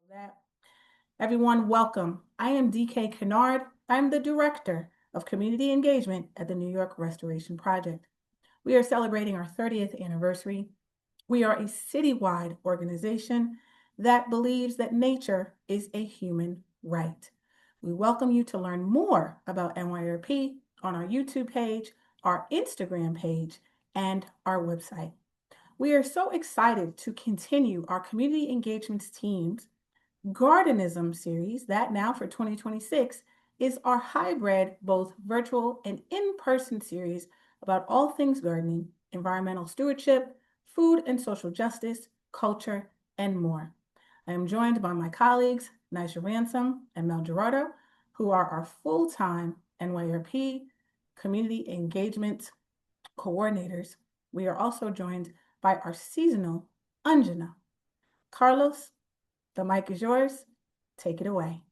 that. Everyone, welcome. I am DK Kennard. I'm the Director of Community Engagement at the New York Restoration Project. We are celebrating our 30th anniversary. We are a citywide organization that believes that nature is a human right. We welcome you to learn more about NYRP on our YouTube page, our Instagram page, and our website. We are so excited to continue our community engagements team's Gardenism series that now for 2026 is our hybrid, both virtual and in-person series about all things gardening, environmental stewardship, food and social justice, culture, and more. I am joined by my colleagues, Nisha Ransom and Mel Gerardo, who are our full-time NYRP community engagement coordinators. We are also joined by our seasonal Anjana. Carlos, the mic is yours. Take it away.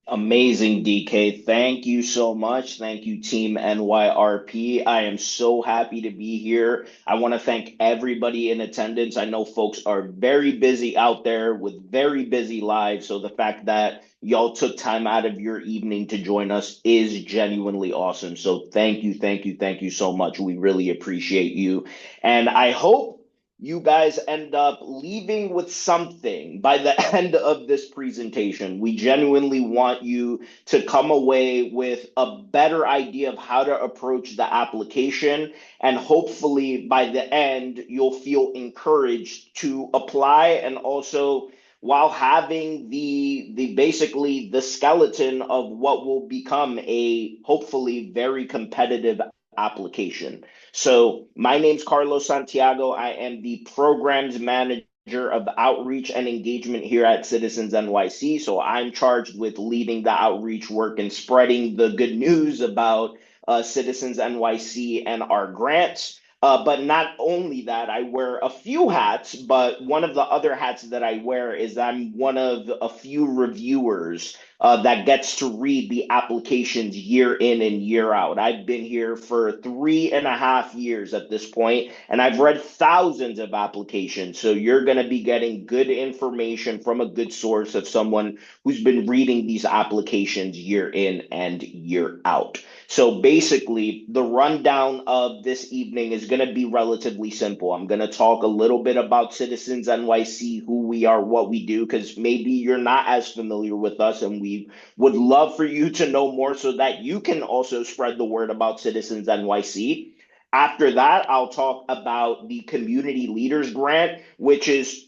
Amazing, DK. Thank you so much. Thank you, Team NYRP. I am so happy to be here. I want to thank everybody in attendance. I know folks are very busy out there with very busy lives. So the fact that y'all took time out of your evening to join us is genuinely awesome. So thank you, thank you, thank you so much. We really appreciate you. And I hope you guys end up leaving with something by the end of this presentation. We genuinely want you to come away with a better idea of how to approach the application. And hopefully by the end, you'll feel encouraged to apply, and also while having the basically the skeleton of what will become a hopefully very competitive application. So my name's Carlos Santiago. I am the programs manager of outreach and engagement here at Citizens NYC. So I'm charged with leading the outreach work and spreading the good news about Citizens NYC and our grants. But not only that, I wear a few hats, but one of the other hats that I wear is I'm one of a few reviewers that gets to read the applications year in and year out. I've been here for 3.5 years at this point, and I've read thousands of applications. So you're going to be getting good information from a good source of someone who's been reading these applications year in and year out. So basically, the rundown of this evening is going to be relatively simple. I'm going to talk a little bit about Citizens NYC, who we are, what we do, because maybe you're not as familiar with us, and we would love for you to know more so that you can also spread the word about Citizens NYC. After that, I'll talk about the Community Leaders Grant, which is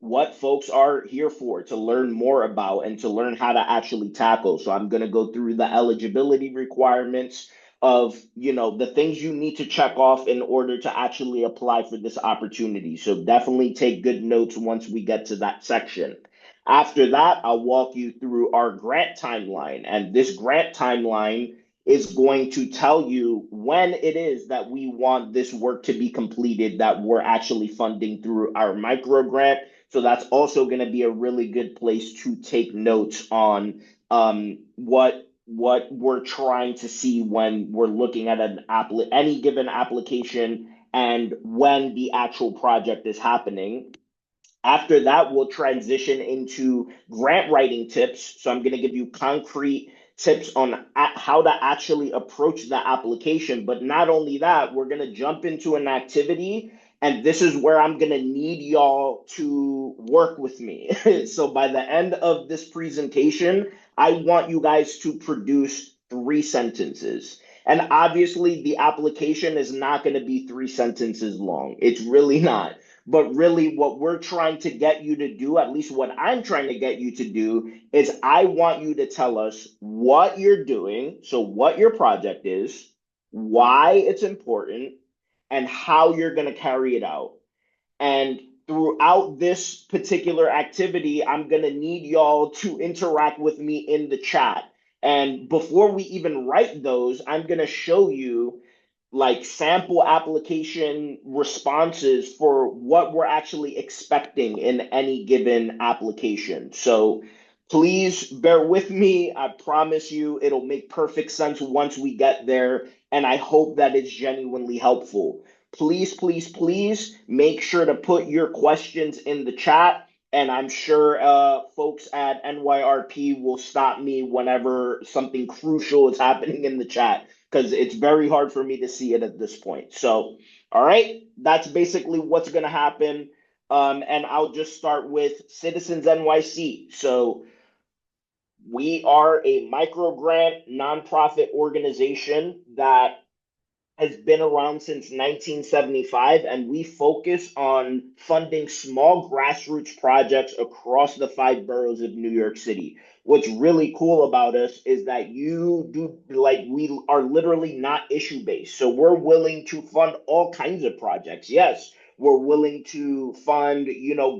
what folks are here for, to learn more about and to learn how to actually tackle. So I'm going to go through the eligibility requirements of, the things you need to check off in order to actually apply for this opportunity. So definitely take good notes once we get to that section. After that, I'll walk you through our grant timeline. And this grant timeline is going to tell you when it is that we want this work to be completed, that we're actually funding through our micro grant. So that's also going to be a really good place to take notes on what we're trying to see when we're looking at any given application and when the actual project is happening. After that, we'll transition into grant writing tips. So I'm going to give you concrete tips on how to actually approach the application. But not only that, we're going to jump into an activity. And this is where I'm going to need y'all to work with me. So by the end of this presentation, I want you guys to produce 3 sentences. And obviously, the application is not going to be 3 sentences long. It's really not. But really, what we're trying to get you to do, at least what I'm trying to get you to do, is I want you to tell us what you're doing, so what your project is, why it's important, and how you're going to carry it out. And throughout this particular activity, I'm going to need y'all to interact with me in the chat. And before we even write those, I'm going to show you like sample application responses for what we're actually expecting in any given application. So please bear with me. I promise you it'll make perfect sense once we get there. And I hope that it's genuinely helpful. Please, please, please make sure to put your questions in the chat. And I'm sure folks at NYRP will stop me whenever something crucial is happening in the chat because it's very hard for me to see it at this point. So, all right, that's basically what's going to happen. And I'll just start with Citizens NYC. So, we are a micro grant nonprofit organization that has been around since 1975, and we focus on funding small grassroots projects across the five boroughs of New York City. What's really cool about us is that you do like we are literally not issue based. So we're willing to fund all kinds of projects. Yes, we're willing to fund,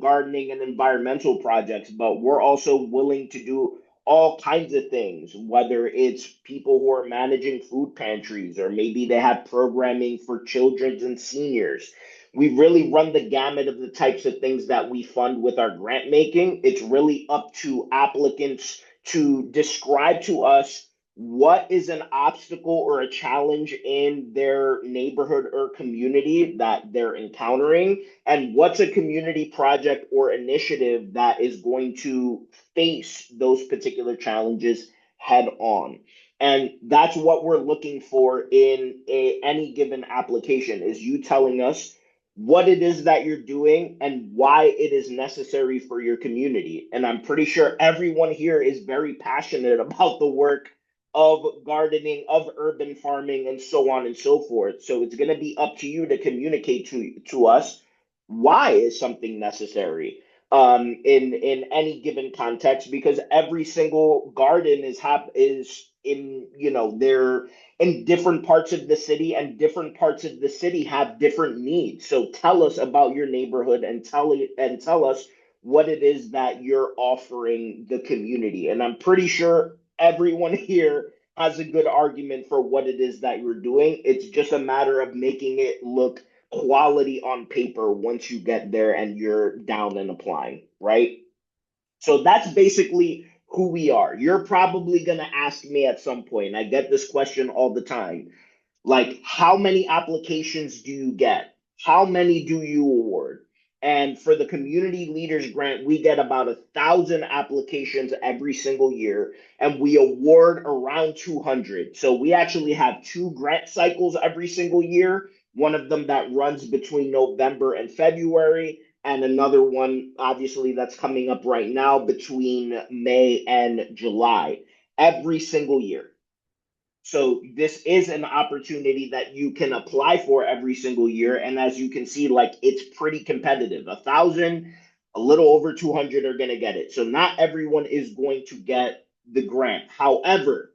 gardening and environmental projects, but we're also willing to do all kinds of things, whether it's people who are managing food pantries or maybe they have programming for children and seniors. We really run the gamut of the types of things that we fund with our grant making. It's really up to applicants to describe to us what is an obstacle or a challenge in their neighborhood or community that they're encountering, and what's a community project or initiative that is going to face those particular challenges head on. And that's what we're looking for in any given application is you telling us what it is that you're doing and why it is necessary for your community. And I'm pretty sure everyone here is very passionate about the work of gardening, of urban farming, and so on and so forth. So it's going to be up to you to communicate to us why is something necessary in any given context, because every single garden is in, they're in different parts of the city, and different parts of the city have different needs. So tell us about your neighborhood and tell us what it is that you're offering the community. And I'm pretty sure everyone here has a good argument for what it is that you're doing. It's just a matter of making it look quality on paper once you get there and you're down and applying, right? So that's basically who we are. You're probably going to ask me at some point, I get this question all the time, like, how many applications do you get? How many do you award? And for the community leaders grant, we get about 1,000 applications every single year, and we award around 200. So we actually have two grant cycles every single year. One of them that runs between November and February, and another one, obviously, that's coming up right now between May and July, every single year. So this is an opportunity that you can apply for every single year. And as you can see, like, it's pretty competitive. 1,000, a little over 200 are going to get it. So not everyone is going to get the grant. However,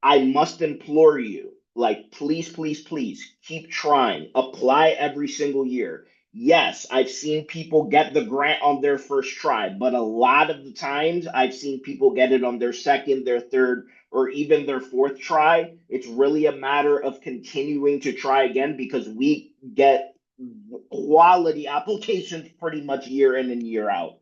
I must implore you, like, please, please, please keep trying. Apply every single year. Yes, I've seen people get the grant on their first try, but a lot of the times I've seen people get it on their second, their third, or even their fourth try. It's really a matter of continuing to try again because we get quality applications pretty much year in and year out.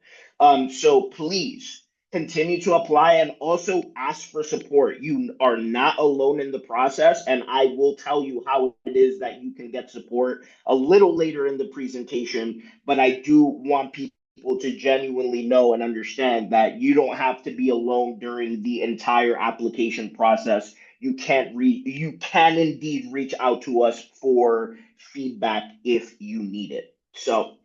So please continue to apply and also ask for support. You are not alone in the process, and I will tell you how it is that you can get support a little later in the presentation. But I do want people to genuinely know and understand that you don't have to be alone during the entire application process. You can indeed reach out to us for feedback if you need it. So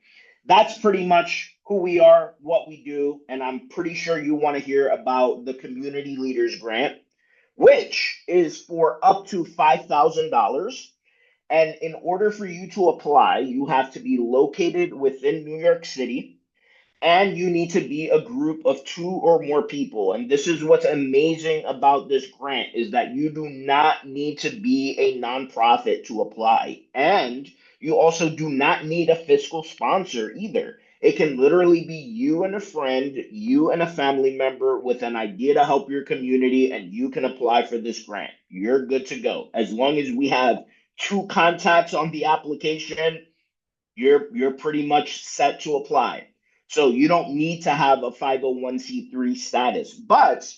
that's pretty much who we are, what we do, and I'm pretty sure you want to hear about the Community Leaders Grant, which is for up to $5,000. And in order for you to apply, you have to be located within New York City, and you need to be a group of two or more people. And this is what's amazing about this grant is that you do not need to be a nonprofit to apply. And you also do not need a fiscal sponsor either. It can literally be you and a friend, you and a family member with an idea to help your community, and you can apply for this grant. You're good to go. As long as we have two contacts on the application, you're pretty much set to apply. So you don't need to have a 501c3 status. But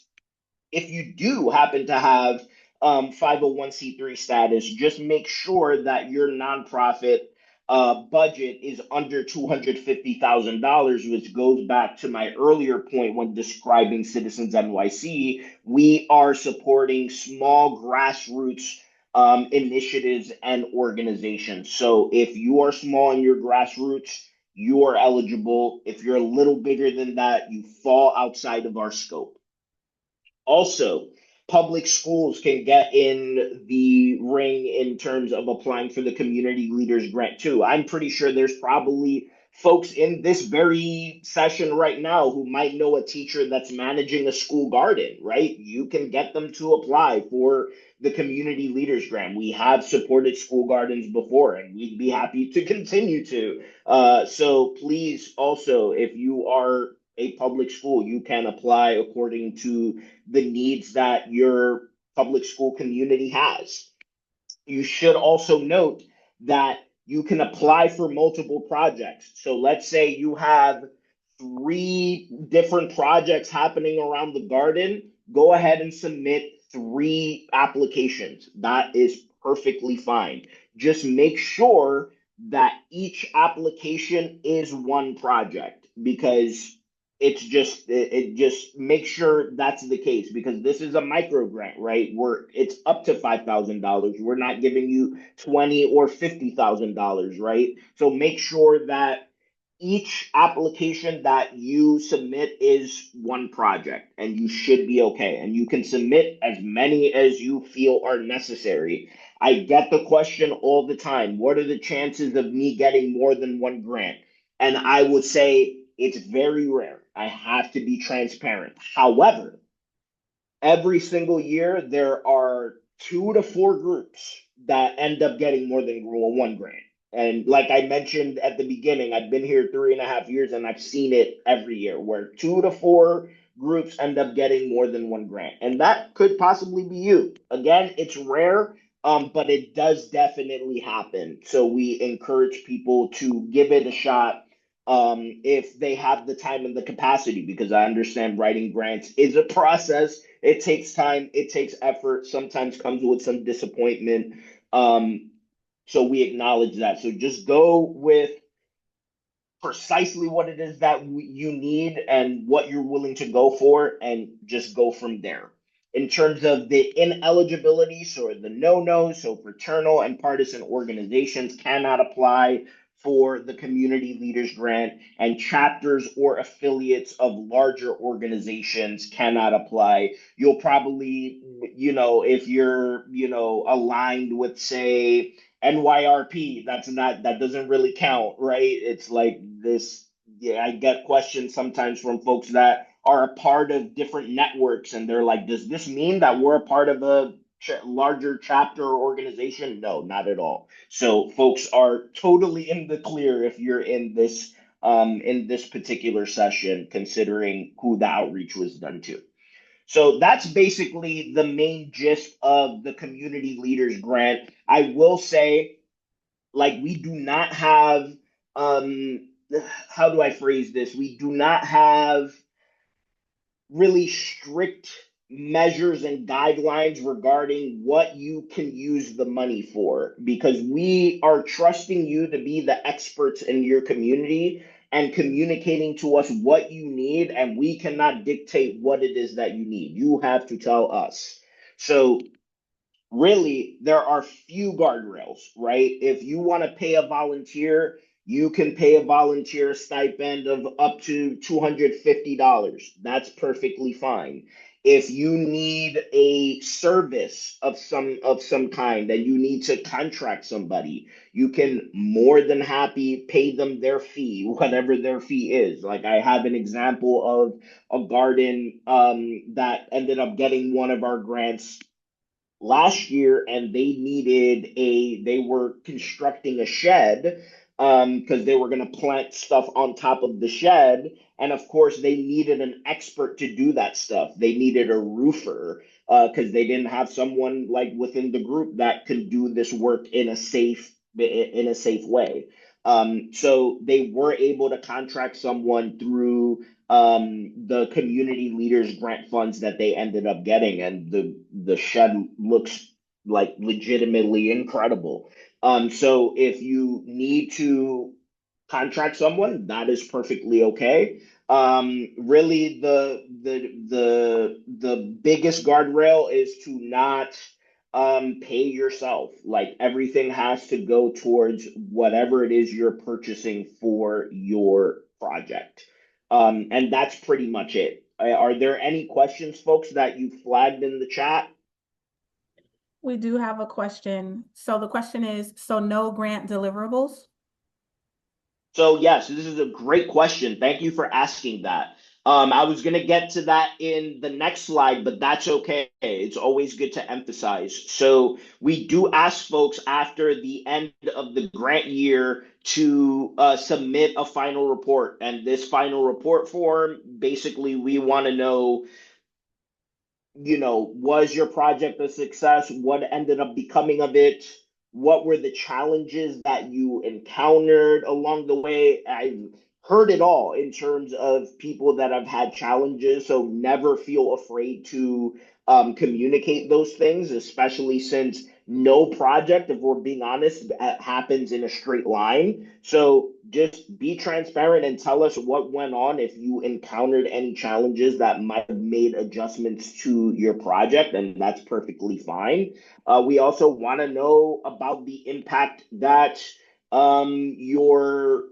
if you do happen to have 501c3 status, just make sure that your nonprofit budget is under $250,000, which goes back to my earlier point when describing Citizens NYC. We are supporting small grassroots initiatives and organizations. So if you are small in your grassroots, you are eligible. If you're a little bigger than that, you fall outside of our scope. Also, public schools can get in the ring in terms of applying for the community leaders grant too. I'm pretty sure there's probably folks in this very session right now who might know a teacher that's managing a school garden, right? You can get them to apply for the community leaders grant. We have supported school gardens before, and we'd be happy to continue to. So please also, if you are a public school, you can apply according to the needs that your public school community has. You should also note that you can apply for multiple projects. So let's say you have 3 different projects happening around the garden, go ahead and submit 3 applications. That is perfectly fine. Just make sure that each application is one project, because it just make sure that's the case, because this is a micro grant, right? It's up to $5,000. We're not giving you 20 or $50,000, right? So make sure that each application that you submit is one project, and you should be okay. And you can submit as many as you feel are necessary. I get the question all the time: what are the chances of me getting more than one grant? And I would say it's very rare. I have to be transparent. However, every single year there are 2 to 4 groups that end up getting more than one grant. And like I mentioned at the beginning, I've been here 3.5 years and I've seen it every year where 2 to 4 groups end up getting more than one grant. And that could possibly be you. Again, it's rare, but it does definitely happen. So we encourage people to give it a shot if they have the time and the capacity, because I understand writing grants is a process. It takes time, it takes effort, sometimes comes with some disappointment. So we acknowledge that. So just go with precisely what it is that you need and what you're willing to go for, and just go from there. In terms of the ineligibilities or the no-nos, so fraternal and partisan organizations cannot apply for the community leaders grant, and chapters or affiliates of larger organizations cannot apply. You'll probably, if you're, aligned with, say, NYRP, that doesn't really count, right? It's like this. Yeah, I get questions sometimes from folks that are a part of different networks, and they're like, "Does this mean that we're a part of a larger chapter or organization?" No, not at all. So folks are totally in the clear if you're in this particular session, considering who the outreach was done to. So that's basically the main gist of the community leaders grant. I will say, like, we do not have, um how do I phrase this? We do not have really strict measures and guidelines regarding what you can use the money for, because we are trusting you to be the experts in your community and communicating to us what you need, and we cannot dictate what it is that you need. You have to tell us. So really, there are few guardrails, right? If you want to pay a volunteer, you can pay a volunteer stipend of up to $250. That's perfectly fine. If you need a service of some kind and you need to contract somebody, you can more than happy pay them their fee, whatever their fee is. Like, I have an example of a garden that ended up getting one of our grants last year, and they were constructing a shed, because they were going to plant stuff on top of the shed, and of course they needed an expert to do that stuff. They needed a roofer, because they didn't have someone like within the group that could do this work in a safe way. So they were able to contract someone through the community leaders grant funds that they ended up getting, and the shed looks like legitimately incredible. So if you need to contract someone, that is perfectly okay. Really, the biggest guardrail is to not pay yourself. Like everything has to go towards whatever it is you're purchasing for your project. And that's pretty much it. Are there any questions, folks, that you flagged in the chat? We do have a question. So the question is, so no grant deliverables? So yes, this is a great question. Thank you for asking that. I was going to get to that in the next slide, but that's okay. It's always good to emphasize. So we do ask folks after the end of the grant year to submit a final report. And this final report form, basically, we want to know, was your project a success? What ended up becoming of it? What were the challenges that you encountered along the way? I've heard it all in terms of people that have had challenges. So never feel afraid to communicate those things, especially since no project, if we're being honest, happens in a straight line. So just be transparent and tell us what went on if you encountered any challenges that might have made adjustments to your project, and that's perfectly fine. We also want to know about the impact that your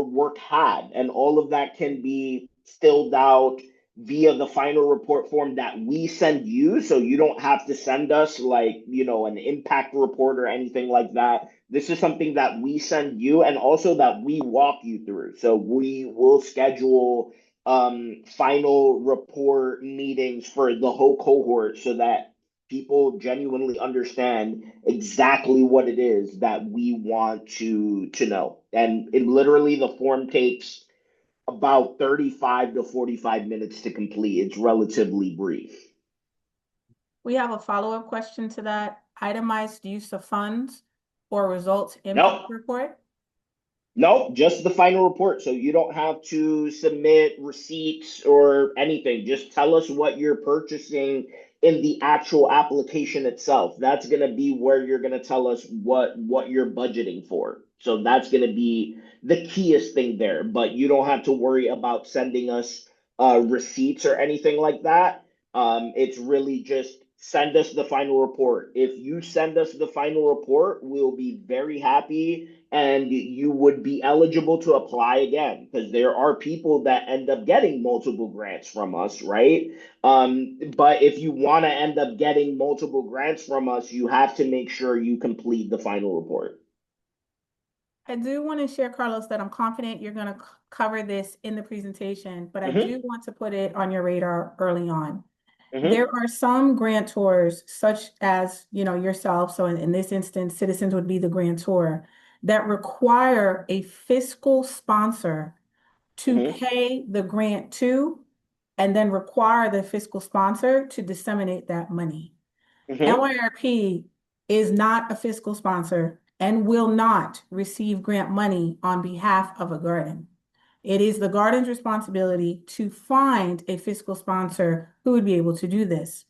work had, and all of that can be filled out via the final report form that we send you. So you don't have to send us like, an impact report or anything like that. This is something that we send you and also that we walk you through. So we will schedule final report meetings for the whole cohort so that people genuinely understand exactly what it is that we want to know. And it literally the form takes about 35 to 45 minutes to complete. It's relatively brief. We have a follow-up question to that. Itemized use of funds or results impact Nope. report? No, just the final report. So you don't have to submit receipts or anything. Just tell us what you're purchasing in the actual application itself. That's going to be where you're going to tell us what you're budgeting for. So that's going to be the keyest thing there. But you don't have to worry about sending us receipts or anything like that. It's really just send us the final report. If you send us the final report, we'll be very happy and you would be eligible to apply again because there are people that end up getting multiple grants from us, right? But if you want to end up getting multiple grants from us, you have to make sure you complete the final report. I do want to share, Carlos, that I'm confident you're going to cover this in the presentation, but I Hmm. do want to put it on your radar early on. There Hmm. are some grantors, such as, yourself, so in this instance, Citizens would be the grantor, that require a fiscal sponsor to Hmm. pay the grant to, and then require the fiscal sponsor to disseminate that money. Hmm. NYRP is not a fiscal sponsor and will not receive grant money on behalf of a garden. It is the garden's responsibility to find a fiscal sponsor who would be able to do this.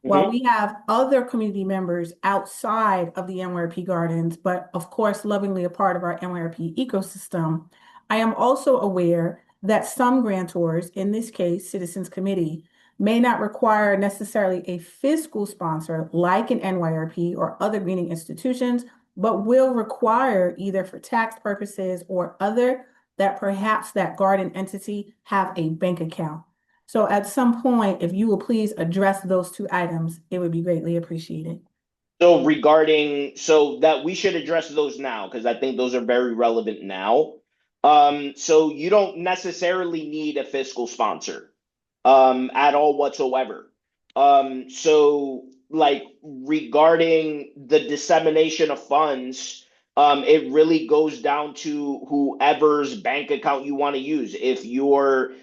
While we Hmm. have other community members outside of the NYRP gardens, but of course, lovingly a part of our NYRP ecosystem, I am also aware that some grantors, in this case, Citizens Committee, may not require necessarily a fiscal sponsor like an NYRP or other greening institutions, but will require either for tax purposes or other that perhaps that garden entity have a bank account. So at some point, if you will please address those two items, it would be greatly appreciated. So that we should address those now because I think those are very relevant now. So you don't necessarily need a fiscal sponsor at all whatsoever. So like regarding the dissemination of funds, it really goes down to whoever's bank account you want to use. If you want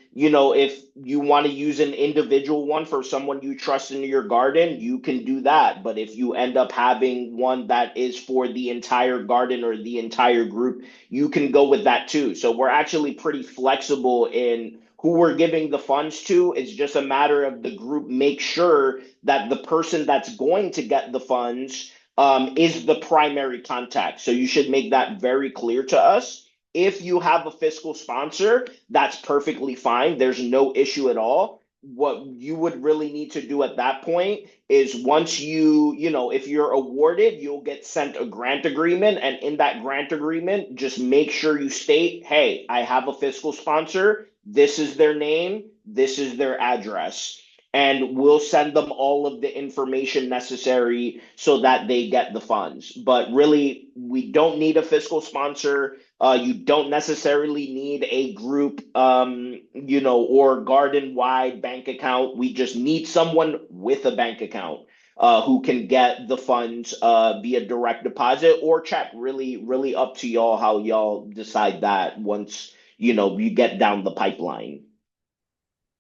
to use an individual one for someone you trust in your garden, you can do that. But if you end up having one that is for the entire garden or the entire group, you can go with that too. So we're actually pretty flexible in who we're giving the funds to. It's just a matter of the group make sure that the person that's going to get the funds is the primary contact. So you should make that very clear to us. If you have a fiscal sponsor, that's perfectly fine. There's no issue at all. What you would really need to do at that point is once if you're awarded, you'll get sent a grant agreement. And in that grant agreement, just make sure you state, hey, I have a fiscal sponsor. This is their name. This is their address, and we'll send them all of the information necessary so that they get the funds. But really, we don't need a fiscal sponsor. You don't necessarily need a group, or garden-wide bank account. We just need someone with a bank account who can get the funds via direct deposit or check. Really, really up to y'all how y'all decide that once you get down the pipeline.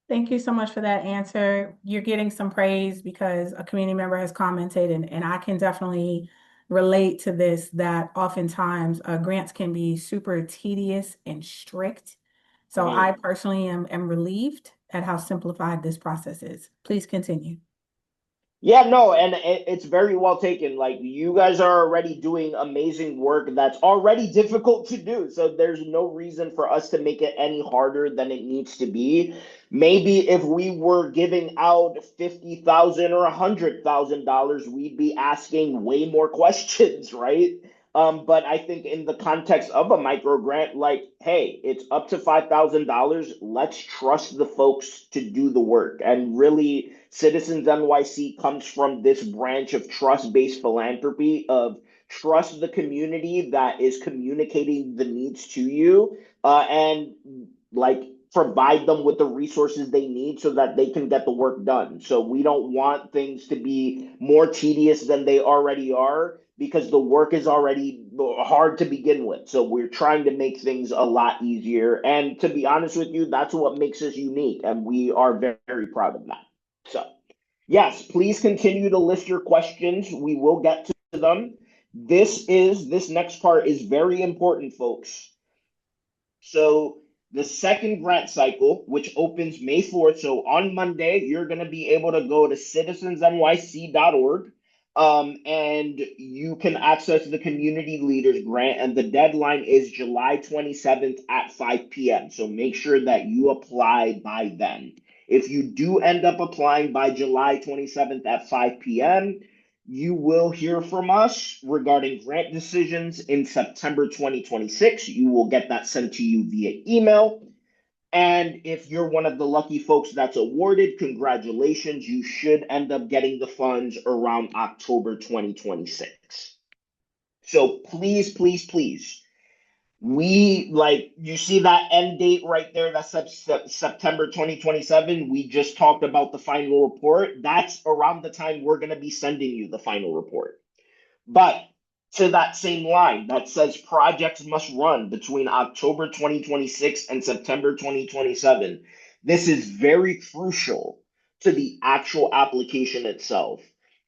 Thank you so much for that answer. You're getting some praise because a community member has commented, and I can definitely relate to this, that oftentimes grants can be super tedious and strict. So I Mm. personally am relieved at how simplified this process is. Please continue. Yeah, no, and it's very well taken. Like, you guys are already doing amazing work that's already difficult to do. So there's no reason for us to make it any harder than it needs to be. Maybe if we were giving out 50,000 or $100,000, we'd be asking way more questions, right? But I think in the context of a micro grant, like, hey, it's up to $5,000. Let's trust the folks to do the work. And really, Citizens NYC comes from this branch of trust-based philanthropy of trust the community that is communicating the needs to you, and like provide them with the resources they need so that they can get the work done. So we don't want things to be more tedious than they already are because the work is already hard to begin with. So we're trying to make things a lot easier. And to be honest with you, that's what makes us unique. And we are very, very proud of that. So, yes, please continue to list your questions. We will get to them. This next part is very important, folks. So the second grant cycle, which opens May 4th. So on Monday, you're going to be able to go to citizensnyc.org, and you can access the community leaders grant. And the deadline is July 27th at 5 p.m. So make sure that you apply by then. If you do end up applying by July 27th at 5 p.m., you will hear from us regarding grant decisions in September 2026. You will get that sent to you via email. And if you're one of the lucky folks that's awarded, congratulations. You should end up getting the funds around October 2026. So please, please, please, we like you see that end date right there that says September 2027. We just talked about the final report. That's around the time we're going to be sending you the final report. But to that same line that says projects must run between October 2026 and September 2027, this is very crucial to the actual application itself.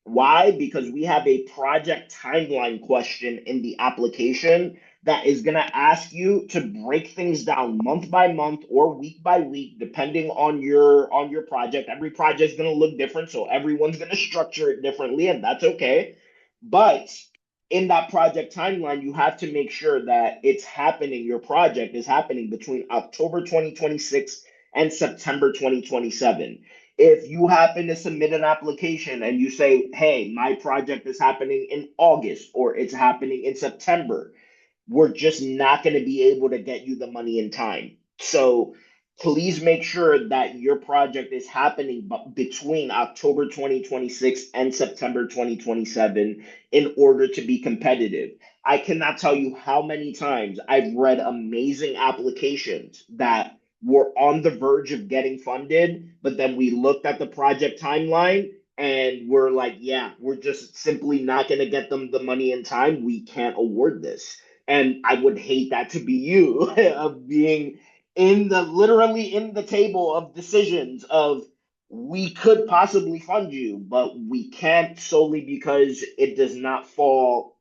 Why? Because we have a project timeline question in the application that is going to ask you to break things down month by month or week by week depending on your project. Every project is going to look different, so everyone's going to structure it differently, and that's okay. But in that project timeline, you have to make sure that your project is happening between October 2026 and September 2027. If you happen to submit an application and you say, hey, my project is happening in August or it's happening in September, we're just not going to be able to get you the money in time. So please make sure that your project is happening between October 2026 and September 2027 in order to be competitive. I cannot tell you how many times I've read amazing applications that were on the verge of getting funded, but then we looked at the project timeline and we're like, yeah, we're just simply not going to get them the money in time. We can't award this. And I would hate that to be you of being literally in the table of decisions of we could possibly fund you, but we can't solely because it does not fall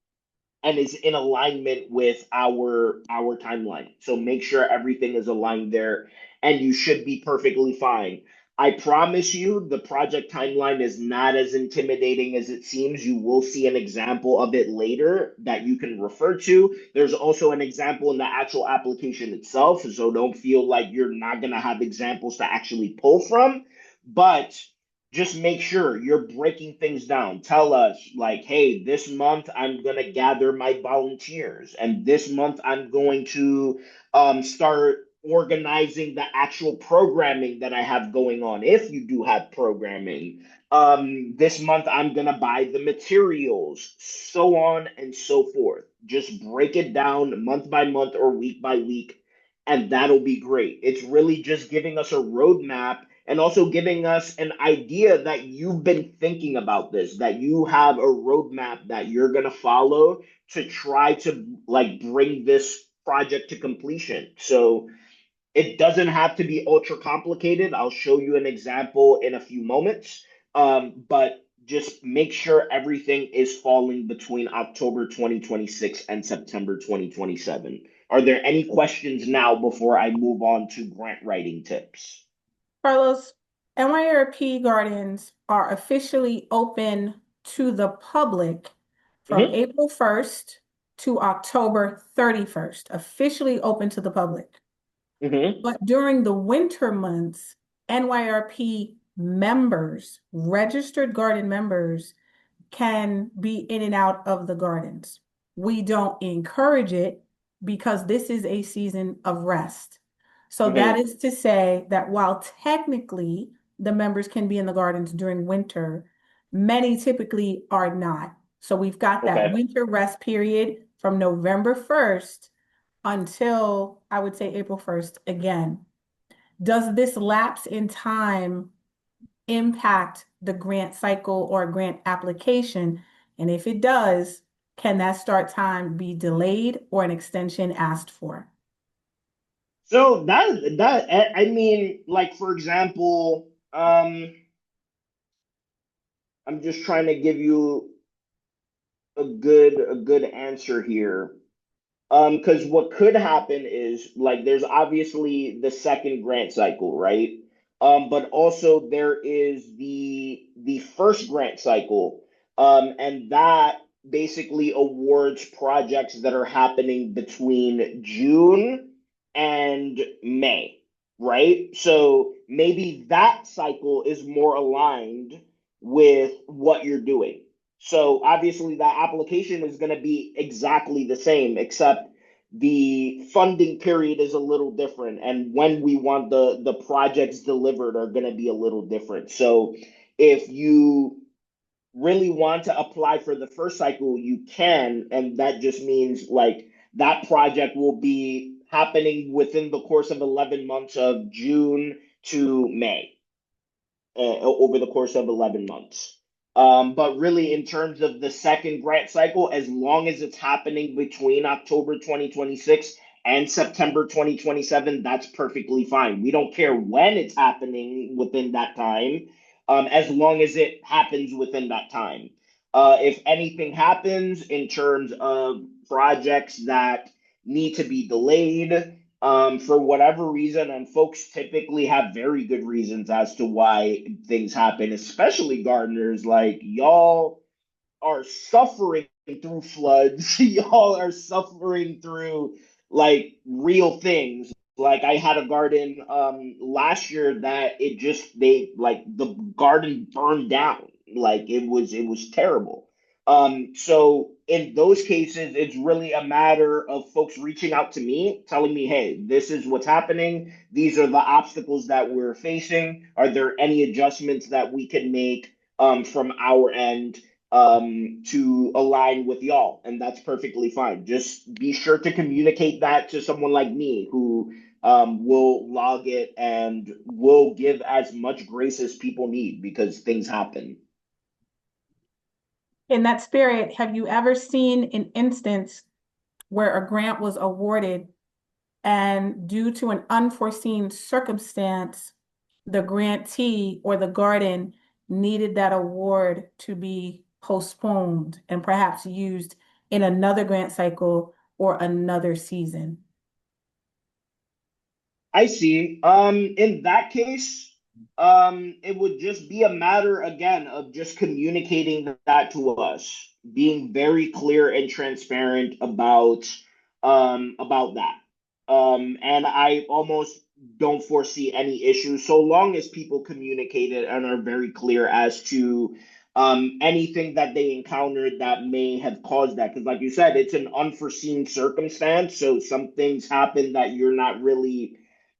and is in alignment with our timeline. So make sure everything is aligned there, and you should be perfectly fine. I promise you, the project timeline is not as intimidating as it seems. You will see an example of it later that you can refer to. There's also an example in the actual application itself, so don't feel like you're not going to have examples to actually pull from. But just make sure you're breaking things down. Tell us, like, hey, this month I'm going to gather my volunteers, and this month I'm going to start organizing the actual programming that I have going on. If you do have programming, this month I'm going to buy the materials, so on and so forth. Just break it down month by month or week by week, and that'll be great. It's really just giving us a roadmap and also giving us an idea that you've been thinking about this, that you have a roadmap that you're going to follow to try to like bring this project to completion. So it doesn't have to be ultra complicated. I'll show you an example in a few moments. But just make sure everything is falling between October 2026 and September 2027. Are there any questions now before I move on to grant writing tips? Carlos, NYRP gardens are officially open to the public from Hmm. April 1st to October 31st, officially open to the public. Hmm. But during the winter months, NYRP members, registered garden members, can be in and out of the gardens. We don't encourage it because this is a season of rest. So that Hmm. is to say that while technically the members can be in the gardens during winter, many typically are not. So we've got that Okay. winter rest period from November 1st until I would say April 1st again. Does this lapse in time impact the grant cycle or grant application? And if it does, can that start time be delayed or an extension asked for? So I mean, like for example, I'm just trying to give you a good answer here. Because what could happen is like there's obviously the second grant cycle, right? But also there is the first grant cycle, and that basically awards projects that are happening between June and May, right? So maybe that cycle is more aligned with what you're doing. So obviously that application is going to be exactly the same, except the funding period is a little different, and when we want the projects delivered are going to be a little different. So if you really want to apply for the first cycle, you can, and that just means like that project will be happening within the course of 11 months of June to May, over the course of 11 months. But really, in terms of the second grant cycle, as long as it's happening between October 2026 and September 2027, that's perfectly fine. We don't care when it's happening within that time, as long as it happens within that time. If anything happens in terms of projects that need to be delayed, for whatever reason, and folks typically have very good reasons as to why things happen, especially gardeners. Like y'all are suffering through floods, y'all are suffering through like real things. Like I had a garden last year that it just they like the garden burned down. Like it was terrible. So in those cases, it's really a matter of folks reaching out to me, telling me, hey, this is what's happening. These are the obstacles that we're facing. Are there any adjustments that we can make from our end to align with y'all? And that's perfectly fine. Just be sure to communicate that to someone like me who will log it and will give as much grace as people need because things happen. In that spirit, have you ever seen an instance where a grant was awarded and due to an unforeseen circumstance, the grantee or the garden needed that award to be postponed and perhaps used in another grant cycle or another season? I see. In that case, It would just be a matter again of just communicating that to us, being very clear and transparent about that. And I almost don't foresee any issues so long as people communicate it and are very clear as to anything that they encountered that may have caused that. Because like you said, it's an unforeseen circumstance, so some things happen that you're not really,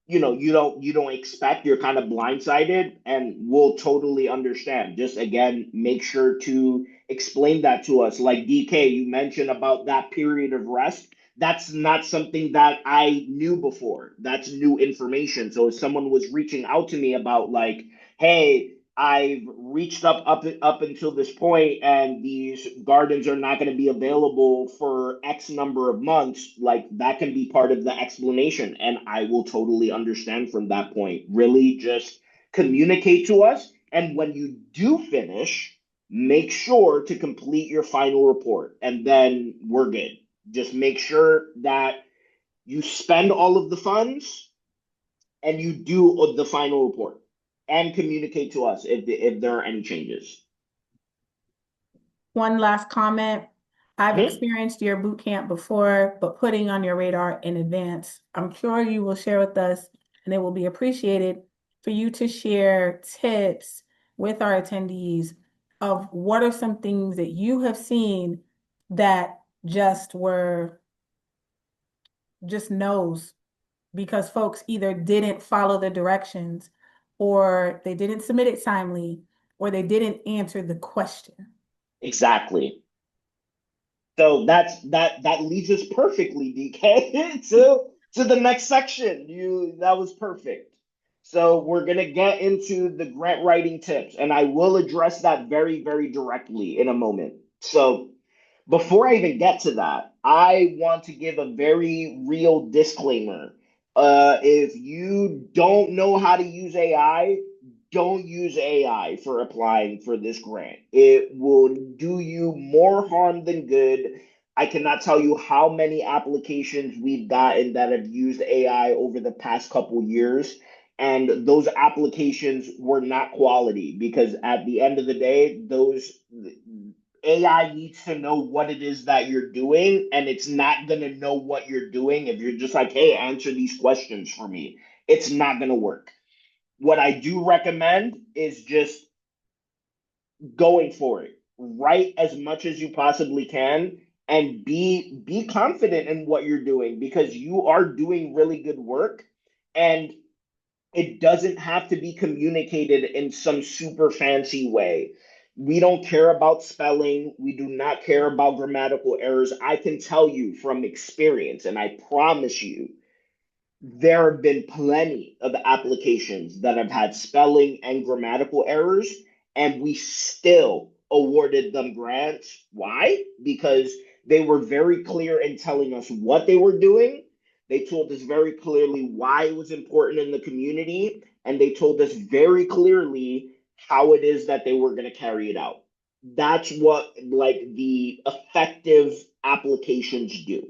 you don't expect. You're kind of blindsided, and we'll totally understand. Just again, make sure to explain that to us. Like DK, you mentioned about that period of rest. That's not something that I knew before. That's new information. So if someone was reaching out to me about like, hey, I've reached up until this point, and these gardens are not going to be available for X number of months. Like that can be part of the explanation, and I will totally understand from that point. Really, just communicate to us, and when you do finish, make sure to complete your final report, and then we're good. Just make sure that you spend all of the funds and you do the final report and communicate to us if there are any changes. One last comment. I've Mhm. experienced your boot camp before, but putting on your radar in advance. I'm sure you will share with us, and it will be appreciated for you to share tips with our attendees of what are some things that you have seen that just no's because folks either didn't follow the directions or they didn't submit it timely or they didn't answer the question. Exactly. So that leads us perfectly, DK, to the next section. That was perfect. So we're gonna get into the grant writing tips, and I will address that very, very directly in a moment. So before I even get to that, I want to give a very real disclaimer. If you don't know how to use AI, don't use AI for applying for this grant. It will do you more harm than good. I cannot tell you how many applications we've gotten that have used AI over the past couple years, and those applications were not quality because at the end of the day, those AI needs to know what it is that you're doing, and it's not going to know what you're doing if you're just like, hey, answer these questions for me. It's not going to work. What I do recommend is just going for it. Write as much as you possibly can and be confident in what you're doing because you are doing really good work, and it doesn't have to be communicated in some super fancy way. We don't care about spelling. We do not care about grammatical errors. I can tell you from experience, and I promise you, there have been plenty of applications that have had spelling and grammatical errors, and we still awarded them grants. Why? Because they were very clear in telling us what they were doing. They told us very clearly why it was important in the community, and they told us very clearly how it is that they were going to carry it out. That's what like the effective applications do.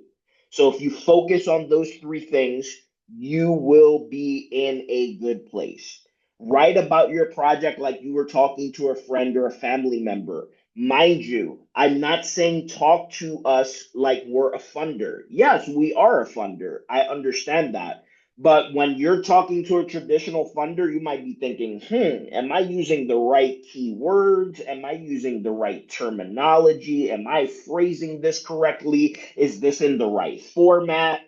So if you focus on those three things, you will be in a good place. Write about your project like you were talking to a friend or a family member. Mind you, I'm not saying talk to us like we're a funder. Yes, we are a funder. I understand that. But when you're talking to a traditional funder, you might be thinking, am I using the right keywords? Am I using the right terminology? Am I phrasing this correctly? Is this in the right format?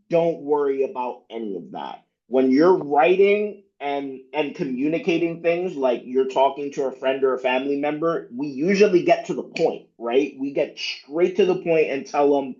Don't worry about any of that. When you're writing and communicating things like you're talking to a friend or a family member, we usually get to the point, right? We get straight to the point and tell them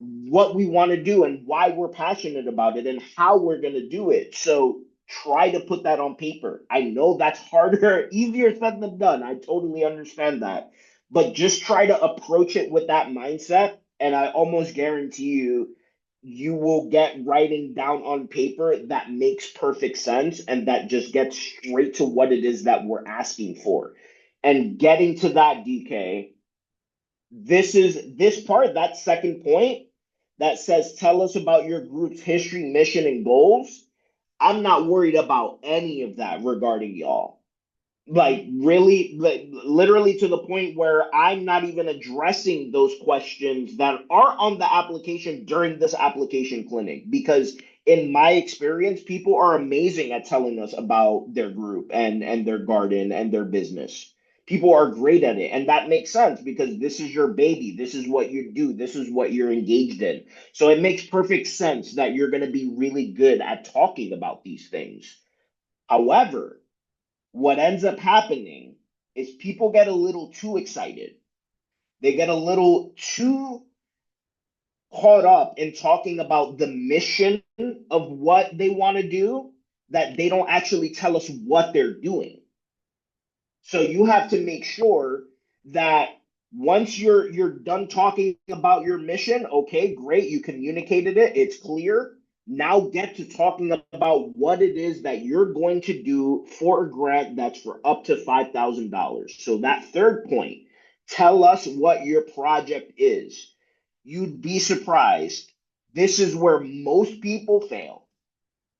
what we want to do and why we're passionate about it and how we're going to do it. So try to put that on paper. I know that's harder, easier said than done. I totally understand that. But just try to approach it with that mindset. And I almost guarantee you, you will get writing down on paper that makes perfect sense and that just gets straight to what it is that we're asking for. And getting to that, DK, this part, that second point that says, tell us about your group's history, mission, and goals. I'm not worried about any of that regarding y'all. Like really, like, literally to the point where I'm not even addressing those questions that are on the application during this application clinic, because in my experience, people are amazing at telling us about their group and their garden and their business. People are great at it, and that makes sense because this is your baby. This is what you do. This is what you're engaged in. So it makes perfect sense that you're going to be really good at talking about these things. However, what ends up happening is people get a little too excited. They get a little too caught up in talking about the mission of what they want to do that they don't actually tell us what they're doing. So you have to make sure that once you're done talking about your mission, okay, great, you communicated it, it's clear. Now get to talking about what it is that you're going to do for a grant that's for up to $5,000. So that third point, tell us what your project is. You'd be surprised. This is where most people fail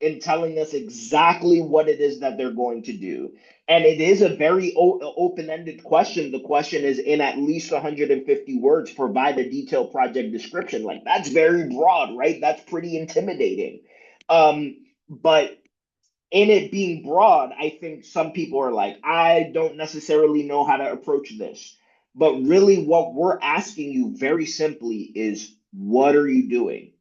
in telling us exactly what it is that they're going to do. And it is a very open-ended question. The question is in at least 150 words, provide a detailed project description. Like that's very broad, right? That's pretty intimidating. But in it being broad, I think some people are like, I don't necessarily know how to approach this. But really, what we're asking you very simply is, what are you doing?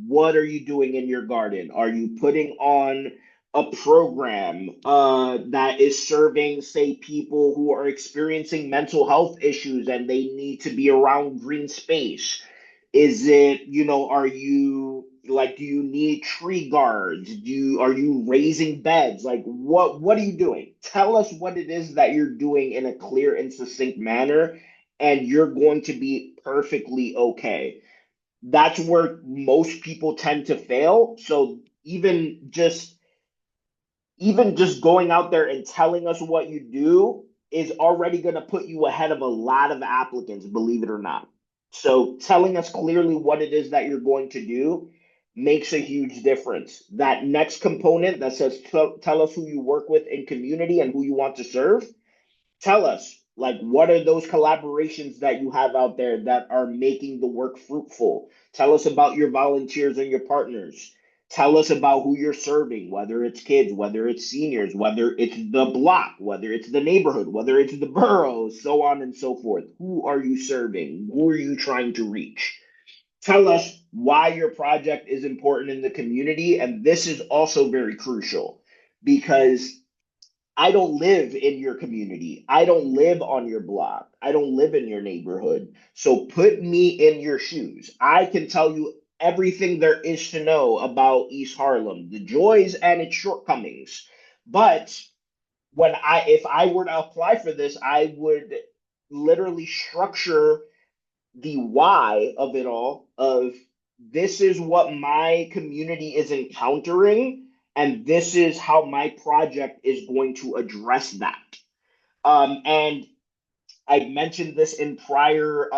What are you doing in your garden? Are you putting on a program that is serving, say, people who are experiencing mental health issues and they need to be around green space? Is it, are you like, do you need tree guards? Are you raising beds? Like, what are you doing? Tell us what it is that you're doing in a clear and succinct manner, and you're going to be perfectly okay. That's where most people tend to fail. So even just going out there and telling us what you do is already going to put you ahead of a lot of applicants, believe it or not. So telling us clearly what it is that you're going to do makes a huge difference. That next component that says tell us who you work with in community and who you want to serve, tell us, like, what are those collaborations that you have out there that are making the work fruitful? Tell us about your volunteers and your partners. Tell us about who you're serving, whether it's kids, whether it's seniors, whether it's the block, whether it's the neighborhood, whether it's the borough, so on and so forth. Who are you serving? Who are you trying to reach? Tell us why your project is important in the community. And this is also very crucial because I don't live in your community. I don't live on your block. I don't live in your neighborhood. So put me in your shoes. I can tell you everything there is to know about East Harlem, the joys and its shortcomings. But if I were to apply for this, I would literally structure the why of it all, of this is what my community is encountering, and this is how my project is going to address that. And I mentioned this in prior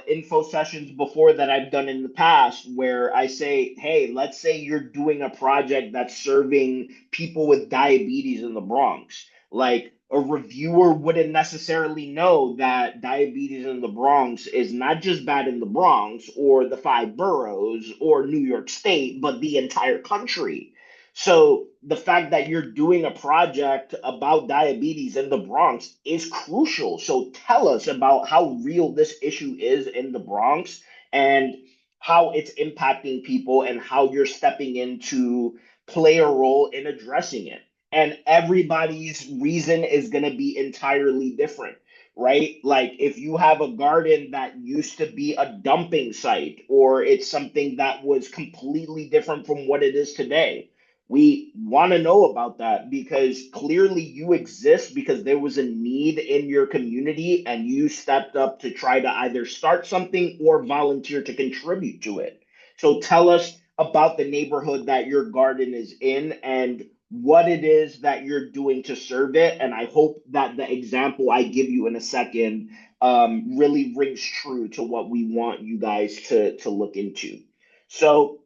info sessions before that I've done in the past, where I say, hey, let's say you're doing a project that's serving people with diabetes in the Bronx. Like, a reviewer wouldn't necessarily know that diabetes in the Bronx is not just bad in the Bronx or the five boroughs or New York State, but the entire country. So the fact that you're doing a project about diabetes in the Bronx is crucial. So tell us about how real this issue is in the Bronx and how it's impacting people and how you're stepping in to play a role in addressing it. And everybody's reason is going to be entirely different, right? Like if you have a garden that used to be a dumping site, or it's something that was completely different from what it is today, we want to know about that because clearly you exist because there was a need in your community and you stepped up to try to either start something or volunteer to contribute to it. So tell us about the neighborhood that your garden is in and what it is that you're doing to serve it. And I hope that the example I give you in a second really rings true to what we want you guys to look into. So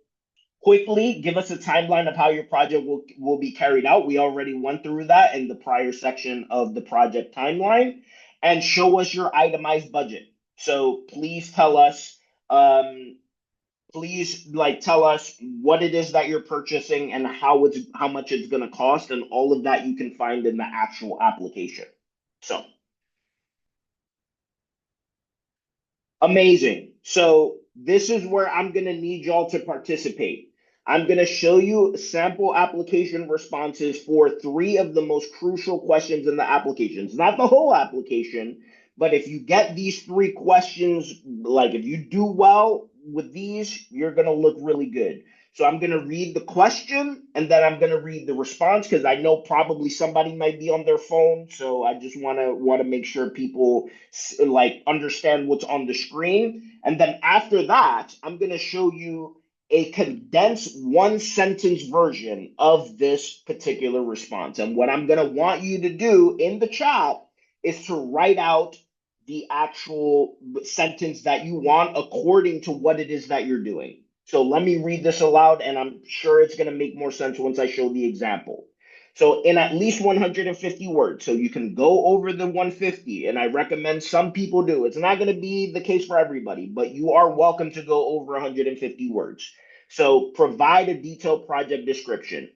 Quickly give us a timeline of how your project will be carried out. We already went through that in the prior section of the project timeline, and show us your itemized budget. So please tell us, please like tell us what it is that you're purchasing and how much it's going to cost, and all of that you can find in the actual application. So amazing. So this is where I'm going to need y'all to participate. I'm going to show you sample application responses for three of the most crucial questions in the applications. Not the whole application, but if you get these three questions, like if you do well with these, you're going to look really good. So I'm going to read the question and then I'm going to read the response because I know probably somebody might be on their phone. So I just want to make sure people like understand what's on the screen. And then after that, I'm going to show you a condensed one sentence version of this particular response. And what I'm going to want you to do in the chat is to write out the actual sentence that you want according to what it is that you're doing. So let me read this aloud, and I'm sure it's going to make more sense once I show the example. So in at least 150 words, so you can go over the 150, and I recommend some people do. It's not going to be the case for everybody, but you are welcome to go over 150 words. So provide a detailed project description.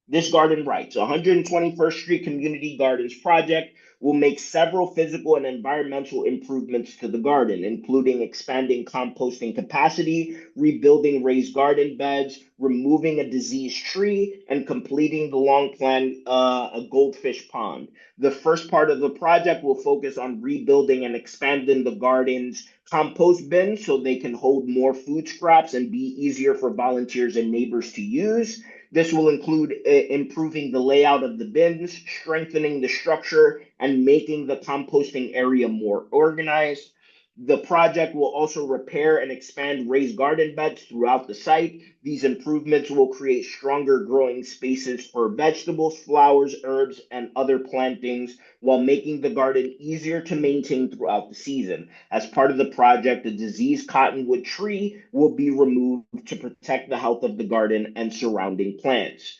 This garden writes 121st Street Community Gardens project will make several physical and environmental improvements to the garden, including expanding composting capacity, rebuilding raised garden beds, removing a diseased tree, and completing the long planned a goldfish pond. The first part of the project will focus on rebuilding and expanding the garden's compost bins so they can hold more food scraps and be easier for volunteers and neighbors to use. This will include improving the layout of the bins, strengthening the structure, and making the composting area more organized. The project will also repair and expand raised garden beds throughout the site. These improvements will create stronger growing spaces for vegetables, flowers, herbs, and other plantings while making the garden easier to maintain throughout the season. As part of the project, a diseased cottonwood tree will be removed to protect the health of the garden and surrounding plants.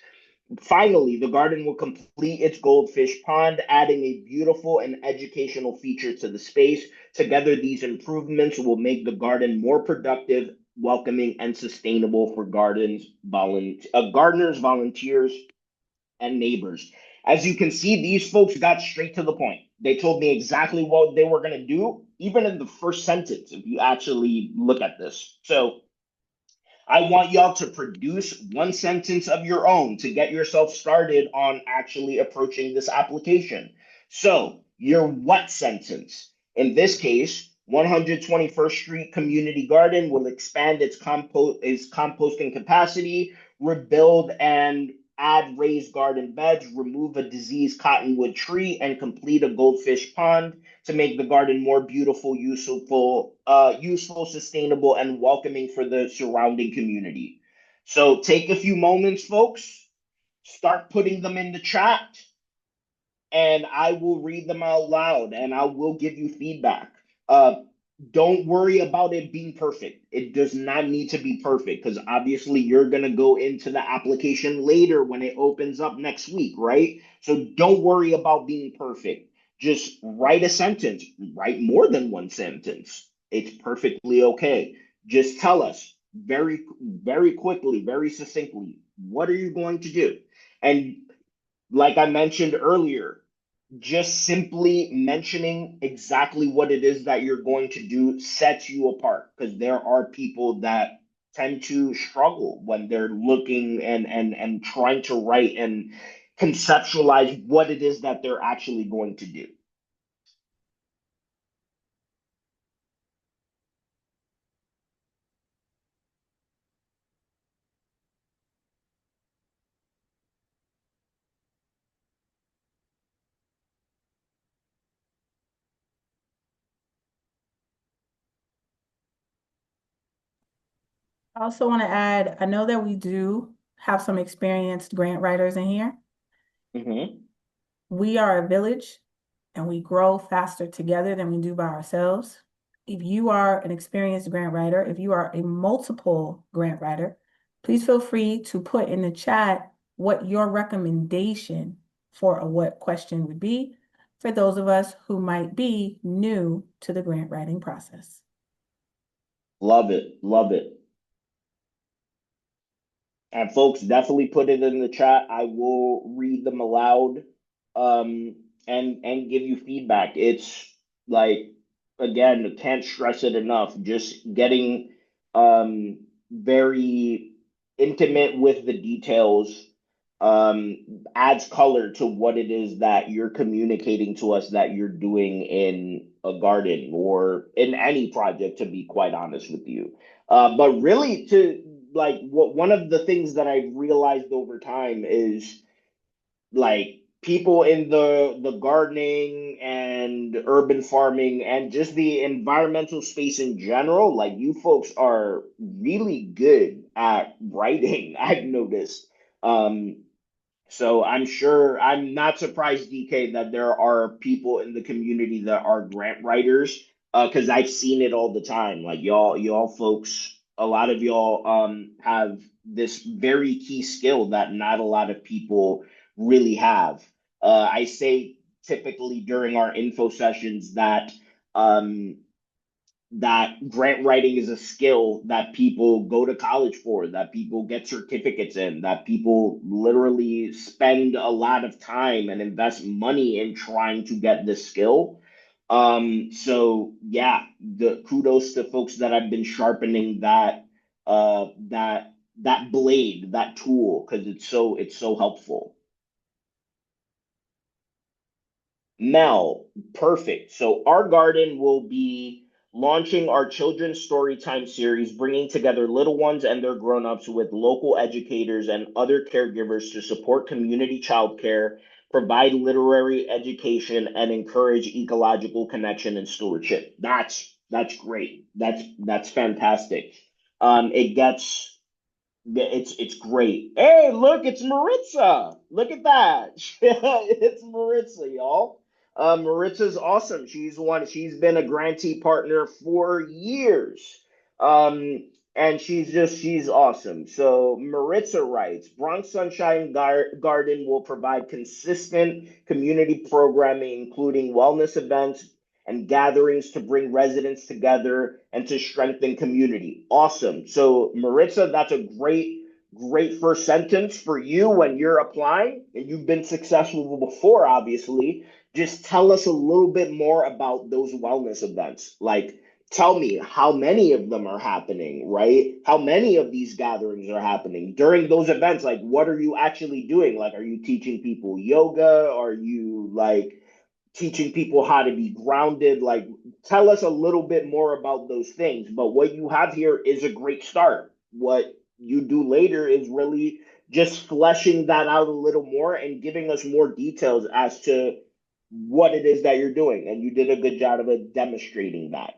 Finally, the garden will complete its goldfish pond, adding a beautiful and educational feature to the space. Together, these improvements will make the garden more productive, welcoming, and sustainable for gardeners, volunteers, and neighbors. As you can see, these folks got straight to the point. They told me exactly what they were going to do, even in the first sentence, if you actually look at this. So I want y'all to produce one sentence of your own to get yourself started on actually approaching this application. So, your what sentence? In this case, 121st Street Community Garden will expand its composting capacity, rebuild and add raised garden beds, remove a diseased cottonwood tree, and complete a goldfish pond to make the garden more beautiful, useful, sustainable, and welcoming for the surrounding community. So take a few moments, folks. Start putting them in the chat, and I will read them out loud, and I will give you feedback. Uh, don't worry about it being perfect. It does not need to be perfect because obviously you're going to go into the application later when it opens up next week, right? So don't worry about being perfect. Just write a sentence, write more than one sentence. It's perfectly okay. Just tell us very quickly, very succinctly, what are you going to do? And like I mentioned earlier, just simply mentioning exactly what it is that you're going to do sets you apart because there are people that tend to struggle when they're looking and trying to write and conceptualize what it is that they're actually going to do. I also want to add, I know that we do have some experienced grant writers in here. Mhm. We are a village and we grow faster together than we do by ourselves. If you are an experienced grant writer, if you are a multiple grant writer, Please feel free to put in the chat what your recommendation for a what question would be for those of us who might be new to the grant writing process. Love it. Love it. And folks, definitely put it in the chat. I will read them aloud, and give you feedback. It's like, again, can't stress it enough. Just getting very intimate with the details adds color to what it is that you're communicating to us that you're doing in a garden or in any project, to be quite honest with you. But really, to like, what one of the things that I've realized over time is, like, people in the gardening and urban farming and just the environmental space in general, like, you folks are really good at writing. I've noticed. So I'm not surprised, DK, that there are people in the community that are grant writers, because I've seen it all the time. Like, y'all folks, a lot of y'all have this very key skill that not a lot of people really have. I say typically during our info sessions um that grant writing is a skill that people go to college for, that people get certificates in, that people literally spend a lot of time and invest money in trying to get this skill. So yeah, the kudos to folks that have been sharpening that blade, that tool, because it's so helpful. Mel, perfect. So our garden will be launching our children's storytime series, bringing together little ones and their grown-ups with local educators and other caregivers to support community childcare, provide literary education, and encourage ecological connection and stewardship. That's great. That's fantastic. It gets Yeah, it's great. Hey, look, it's Maritza. Look at that. It's Maritza, y'all. Maritza's awesome. She's been a grantee partner for years. And she's awesome. So Maritza writes, Bronx Sunshine Garden will provide consistent community programming, including wellness events and gatherings to bring residents together and to strengthen community. Awesome. So, Maritza, that's a great first sentence for you when you're applying, and you've been successful before, obviously. Just tell us a little bit more about those wellness events. Like, tell me how many of them are happening, right? How many of these gatherings are happening during those events? Like, what are you actually doing? Like, are you teaching people yoga? Are you, like, teaching people how to be grounded? Like, tell us a little bit more about those things. But what you have here is a great start. What you do later is really just fleshing that out a little more and giving us more details as to what it is that you're doing. And you did a good job of demonstrating that.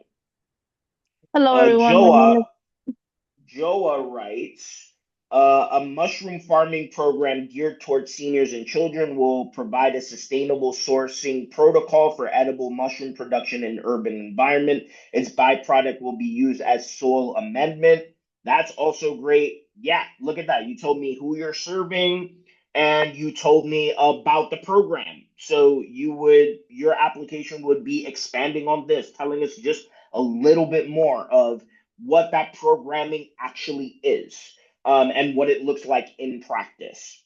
Hello, Uh, everyone. My name Joa, is Joa writes, a mushroom farming program geared towards seniors and children will provide a sustainable sourcing protocol for edible mushroom production in urban environment. Its byproduct will be used as soil amendment. That's also great. Yeah, look at that. You told me who you're serving and you told me about the program. So your application would be expanding on this, telling us just a little bit more of what that programming actually is, and what it looks like in practice.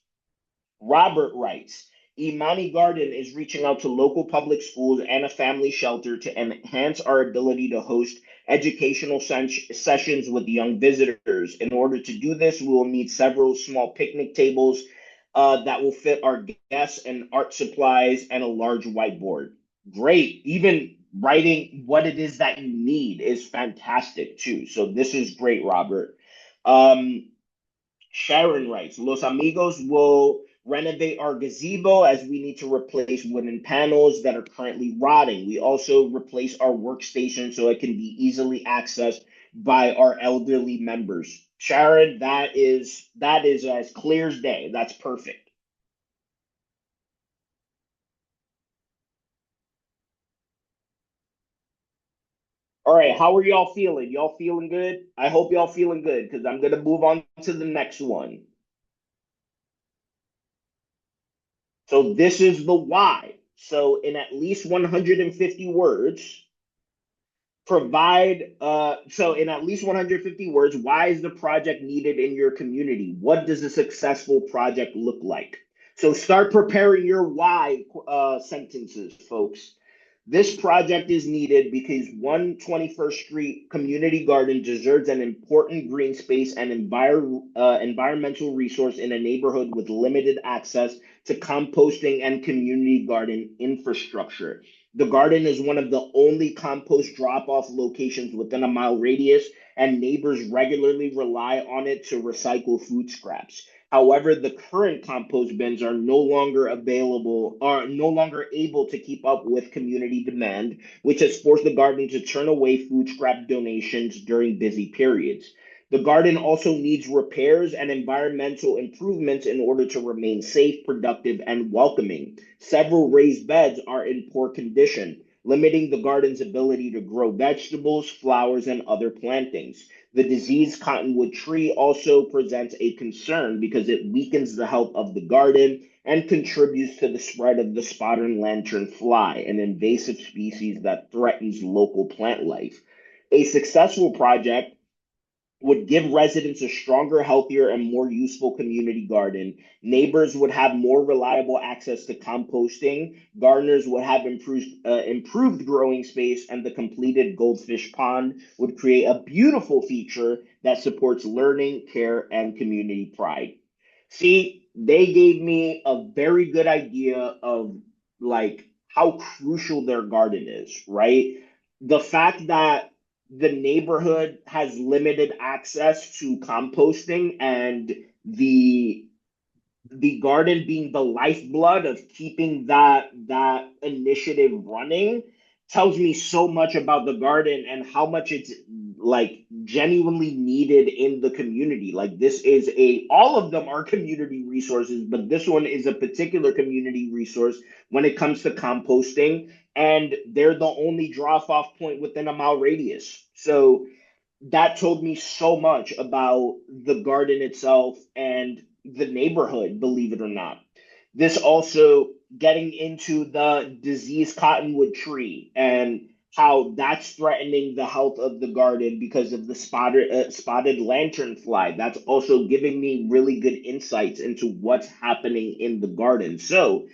Robert writes, Imani Garden is reaching out to local public schools and a family shelter to enhance our ability to host educational sessions with young visitors. In order to do this, we will need several small picnic tables that will fit our guests, and art supplies, and a large whiteboard. Great. Even writing what it is that you need is fantastic too. So this is great, Robert. Um, Sharon writes, Los Amigos will renovate our gazebo as we need to replace wooden panels that are currently rotting. We also replace our workstation so it can be easily accessed by our elderly members. Sharon, that is as clear as day. That's perfect. All right, how are y'all feeling? Y'all feeling good? I hope y'all feeling good because I'm gonna move on to the next one. So this is the why. So in at least 150 words, so in at least 150 words, why is the project needed in your community? What does a successful project look like? So start preparing your why sentences, folks. This project is needed because 121st Street Community Garden deserves an important green space and environmental resource in a neighborhood with limited access to composting and community garden infrastructure. The garden is one of the only compost drop-off locations within a mile radius, and neighbors regularly rely on it to recycle food scraps. However, the current compost bins are no longer able to keep up with community demand, which has forced the garden to turn away food scrap donations during busy periods. The garden also needs repairs and environmental improvements in order to remain safe, productive, and welcoming. Several raised beds are in poor condition, limiting the garden's ability to grow vegetables, flowers, and other plantings. The diseased cottonwood tree also presents a concern because it weakens the health of the garden and contributes to the spread of the spotted lantern fly, an invasive species that threatens local plant life. A successful project would give residents a stronger, healthier, and more useful community garden. Neighbors would have more reliable access to composting. Gardeners would have improved growing space, and the completed goldfish pond would create a beautiful feature that supports learning, care, and community pride. See, they gave me a very good idea of like how crucial their garden is, right? The fact that the neighborhood has limited access to composting and the garden being the lifeblood of keeping that initiative running tells me so much about the garden and how much it's like genuinely needed in the community. Like this is a all of them are community resources, but this one is a particular community resource when it comes to composting, and they're the only drop off point within a mile radius. So that told me so much about the garden itself and the neighborhood, believe it or not. This also getting into the diseased cottonwood tree and how that's threatening the health of the garden because of the spotted lanternfly. That's also giving me really good insights into what's happening in the garden. So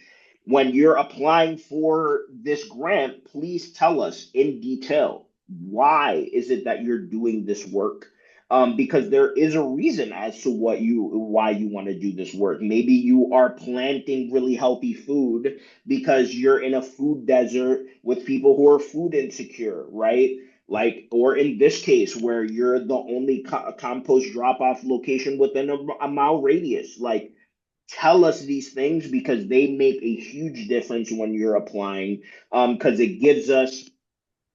when you're applying for this grant, please tell us in detail why is it that you're doing this work? Because there is a reason as to why you want to do this work. Maybe you are planting really healthy food because you're in a food desert with people who are food insecure, right? Like, or in this case, where you're the only compost drop off location within a mile radius. Like, tell us these things because they make a huge difference when you're applying, because it gives us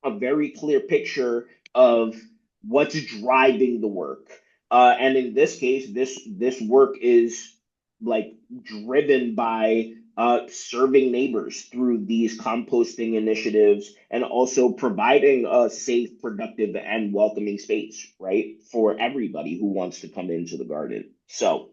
a very clear picture of what's driving the work. And in this case, this work is like driven by serving neighbors through these composting initiatives and also providing a safe, productive, and welcoming space, right, for everybody who wants to come into the garden. So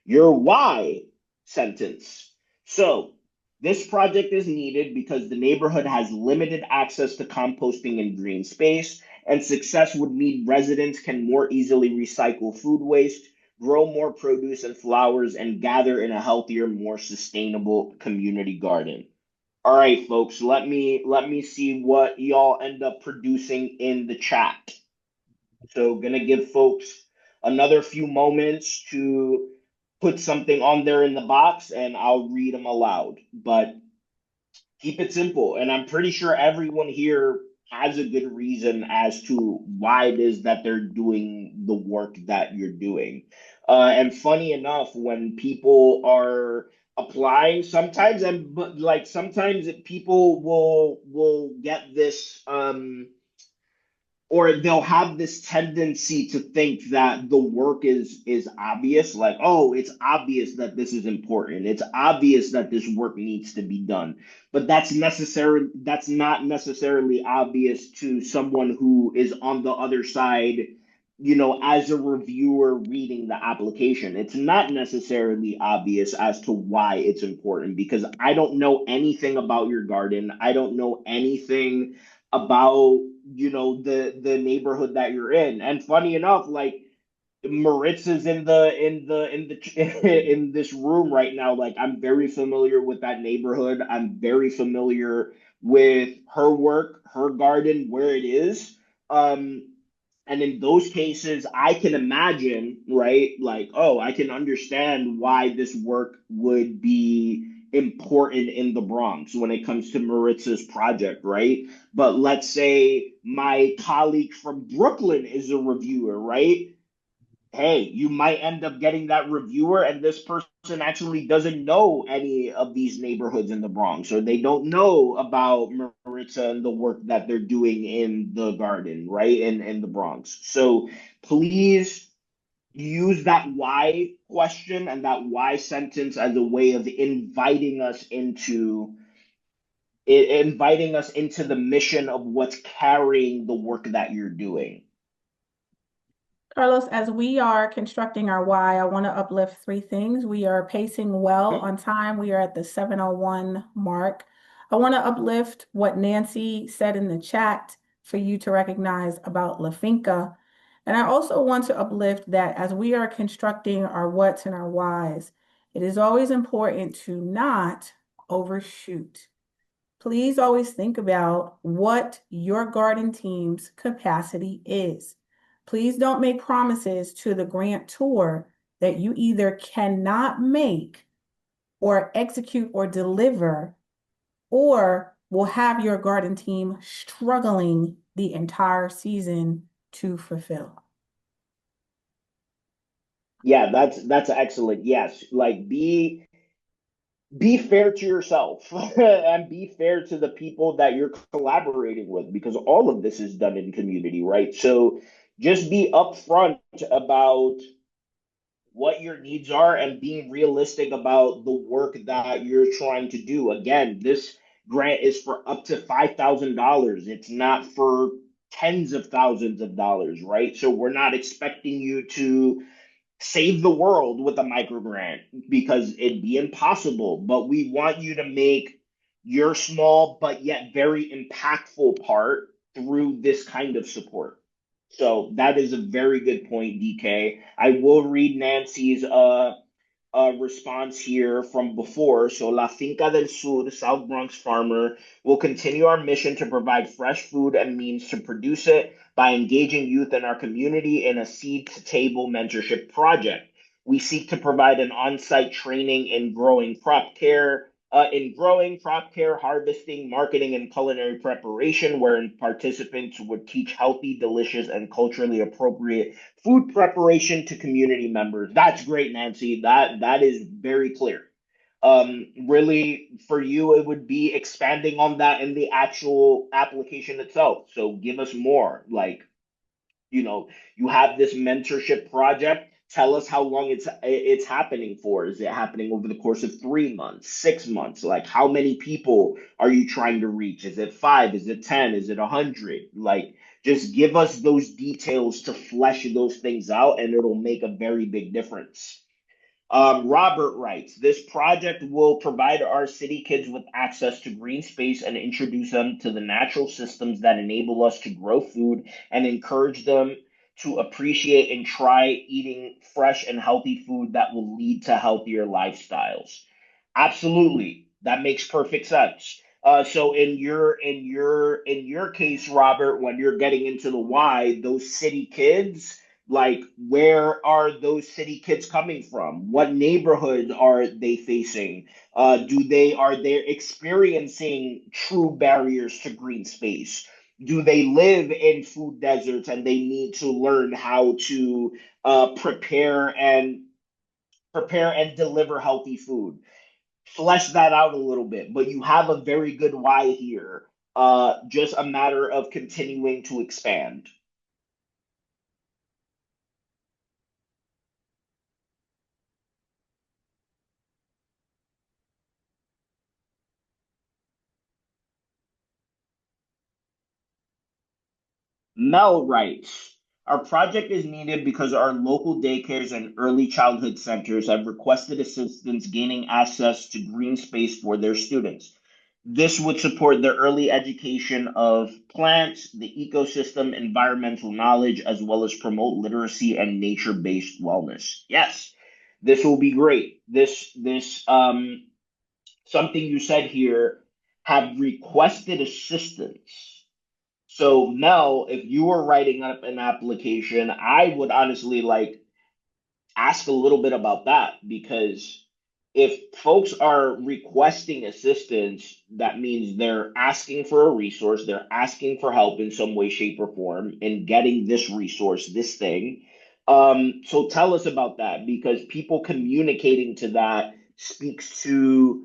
your why sentence. So, this project is needed because the neighborhood has limited access to composting and green space, and success would mean residents can more easily recycle food waste, grow more produce and flowers, and gather in a healthier, more sustainable community garden. All right, folks, let me see what y'all end up producing in the chat. So gonna give folks another few moments to put something on there in the box and I'll read them aloud. But keep it simple. And I'm pretty sure everyone here has a good reason as to why it is that they're doing the work that you're doing. And funny enough, when people are applying, sometimes and but like sometimes people will get this or they'll have this tendency to think that the work is obvious, like, oh, it's obvious that this is important, it's obvious that this work needs to be done, but that's not necessarily obvious to someone who is on the other side, as a reviewer reading the application. It's not necessarily obvious as to why it's important, because I don't know anything about your garden, I don't know anything about the neighborhood that you're in. And funny enough, like, Maritza's in this room right now. Like, I'm very familiar with that neighborhood. I'm very familiar with her work, her garden, where it is. Um, and in those cases, I can imagine, right? Like, oh, I can understand why this work would be important in the Bronx when it comes to Maritza's project, right? But let's say my colleague from Brooklyn is a reviewer, right? Hey, you might end up getting that reviewer, and this person actually doesn't know any of these neighborhoods in the Bronx, or they don't know about Maritza and the work that they're doing in the garden, right? In the Bronx. So please use that why question and that why sentence as a way of inviting us into the mission of what's carrying the work that you're doing. Carlos, as we are constructing our why, I want to uplift three things. We are pacing well Mhm. on time. We are at the 7:01 mark. I want to uplift what Nancy said in the chat for you to recognize about La Finca. And I also want to uplift that as we are constructing our what's and our whys, it is always important to not overshoot. Please always think about what your garden team's capacity is. Please don't make promises to the grantor that you either cannot make or execute or deliver, or will have your garden team struggling the entire season to fulfill. Yeah, that's excellent. Yes, like, be fair to yourself and be fair to the people that you're collaborating with, because all of this is done in community, right? So just be upfront about what your needs are and being realistic about the work that you're trying to do. Again, this grant is for up to $5,000. It's not for tens of thousands of dollars, right? So we're not expecting you to save the world with a micro grant, because it'd be impossible. But we want you to make your small but yet very impactful part through this kind of support. So that is a very good point, DK. I will read Nancy's response here from before. So, La Finca del Sur, South Bronx farmer, will continue our mission to provide fresh food and means to produce it by engaging youth in our community in a seed to table mentorship project. We seek to provide an on site training in growing, crop care, harvesting, marketing, and culinary preparation, wherein participants would teach healthy, delicious, and culturally appropriate food preparation to community members. That's great, Nancy. That is very clear. Really, for you, it would be expanding on that in the actual application itself. So give us more. Like, you have this mentorship project. Tell us how long it's happening for. Is it happening over the course of 3 months, 6 months? Like, how many people are you trying to reach? Is it five? Is it 10? Is it 100? Like, just give us those details to flesh those things out, and it'll make a very big difference. Robert writes, this project will provide our city kids with access to green space and introduce them to the natural systems that enable us to grow food, and encourage them to appreciate and try eating fresh and healthy food that will lead to healthier lifestyles. Absolutely. That makes perfect sense. So in your case, Robert, when you're getting into the why, those city kids, like, where are those city kids coming from? What neighborhood are they facing? Are they experiencing true barriers to green space? Do they live in food deserts and they need to learn how to prepare and deliver healthy food? Flesh that out a little bit, but you have a very good why here. Just a matter of continuing to expand. Mel writes, our project is needed because our local daycares and early childhood centers have requested assistance gaining access to green space for their students. This would support the early education of plants, the ecosystem, environmental knowledge, as well as promote literacy and nature-based wellness. Yes, this will be great. This something you said here, have requested assistance. So Mel, if you were writing up an application, I would honestly ask a little bit about that because if folks are requesting assistance, that means they're asking for a resource, they're asking for help in some way, shape, or form in getting this resource, this thing. So tell us about that because people communicating to that speaks to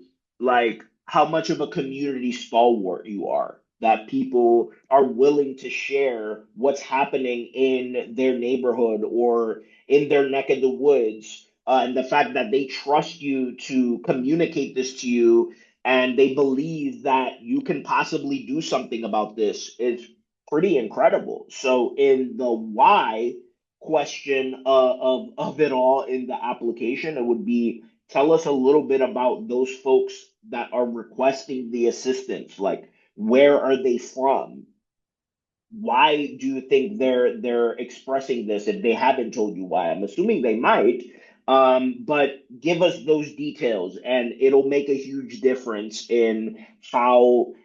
how much of a community stalwart you are. That people are willing to share what's happening in their neighborhood or in their neck of the woods, and the fact that they trust you to communicate this to you and they believe that you can possibly do something about this is pretty incredible. So, in the why question of it all in the application, it would be tell us a little bit about those folks that are requesting the assistance. Like, where are they from? Why do you think they're expressing this if they haven't told you why? I'm assuming they might, but give us those details, and it'll make a huge difference in how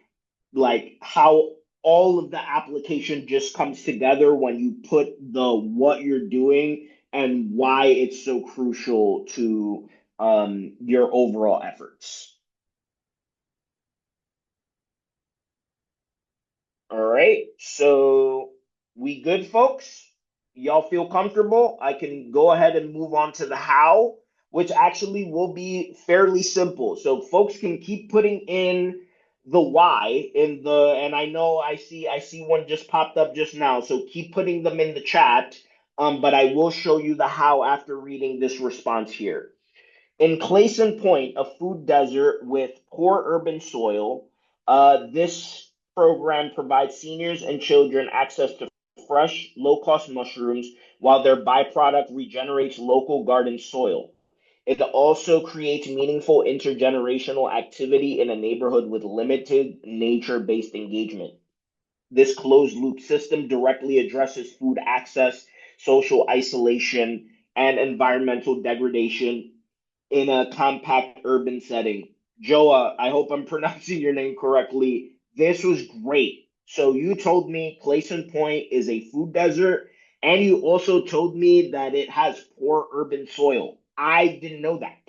all of the application just comes together when you put the what you're doing and why it's so crucial to your overall efforts. All right, so we good, folks? Y'all feel comfortable? I can go ahead and move on to the how, which actually will be fairly simple. So folks can keep putting in the why in the, and I know I see one just popped up just now, so keep putting them in the chat. But I will show you the how after reading this response here. In Clayson Point, a food desert with poor urban soil, this program provides seniors and children access to fresh, low cost mushrooms while their byproduct regenerates local garden soil. It also creates meaningful intergenerational activity in a neighborhood with limited nature based engagement. This closed loop system directly addresses food access, social isolation, and environmental degradation in a compact urban setting. Joa, I hope I'm pronouncing your name correctly. This was great. So you told me Clayson Point is a food desert, and you also told me that it has poor urban soil. I didn't know that,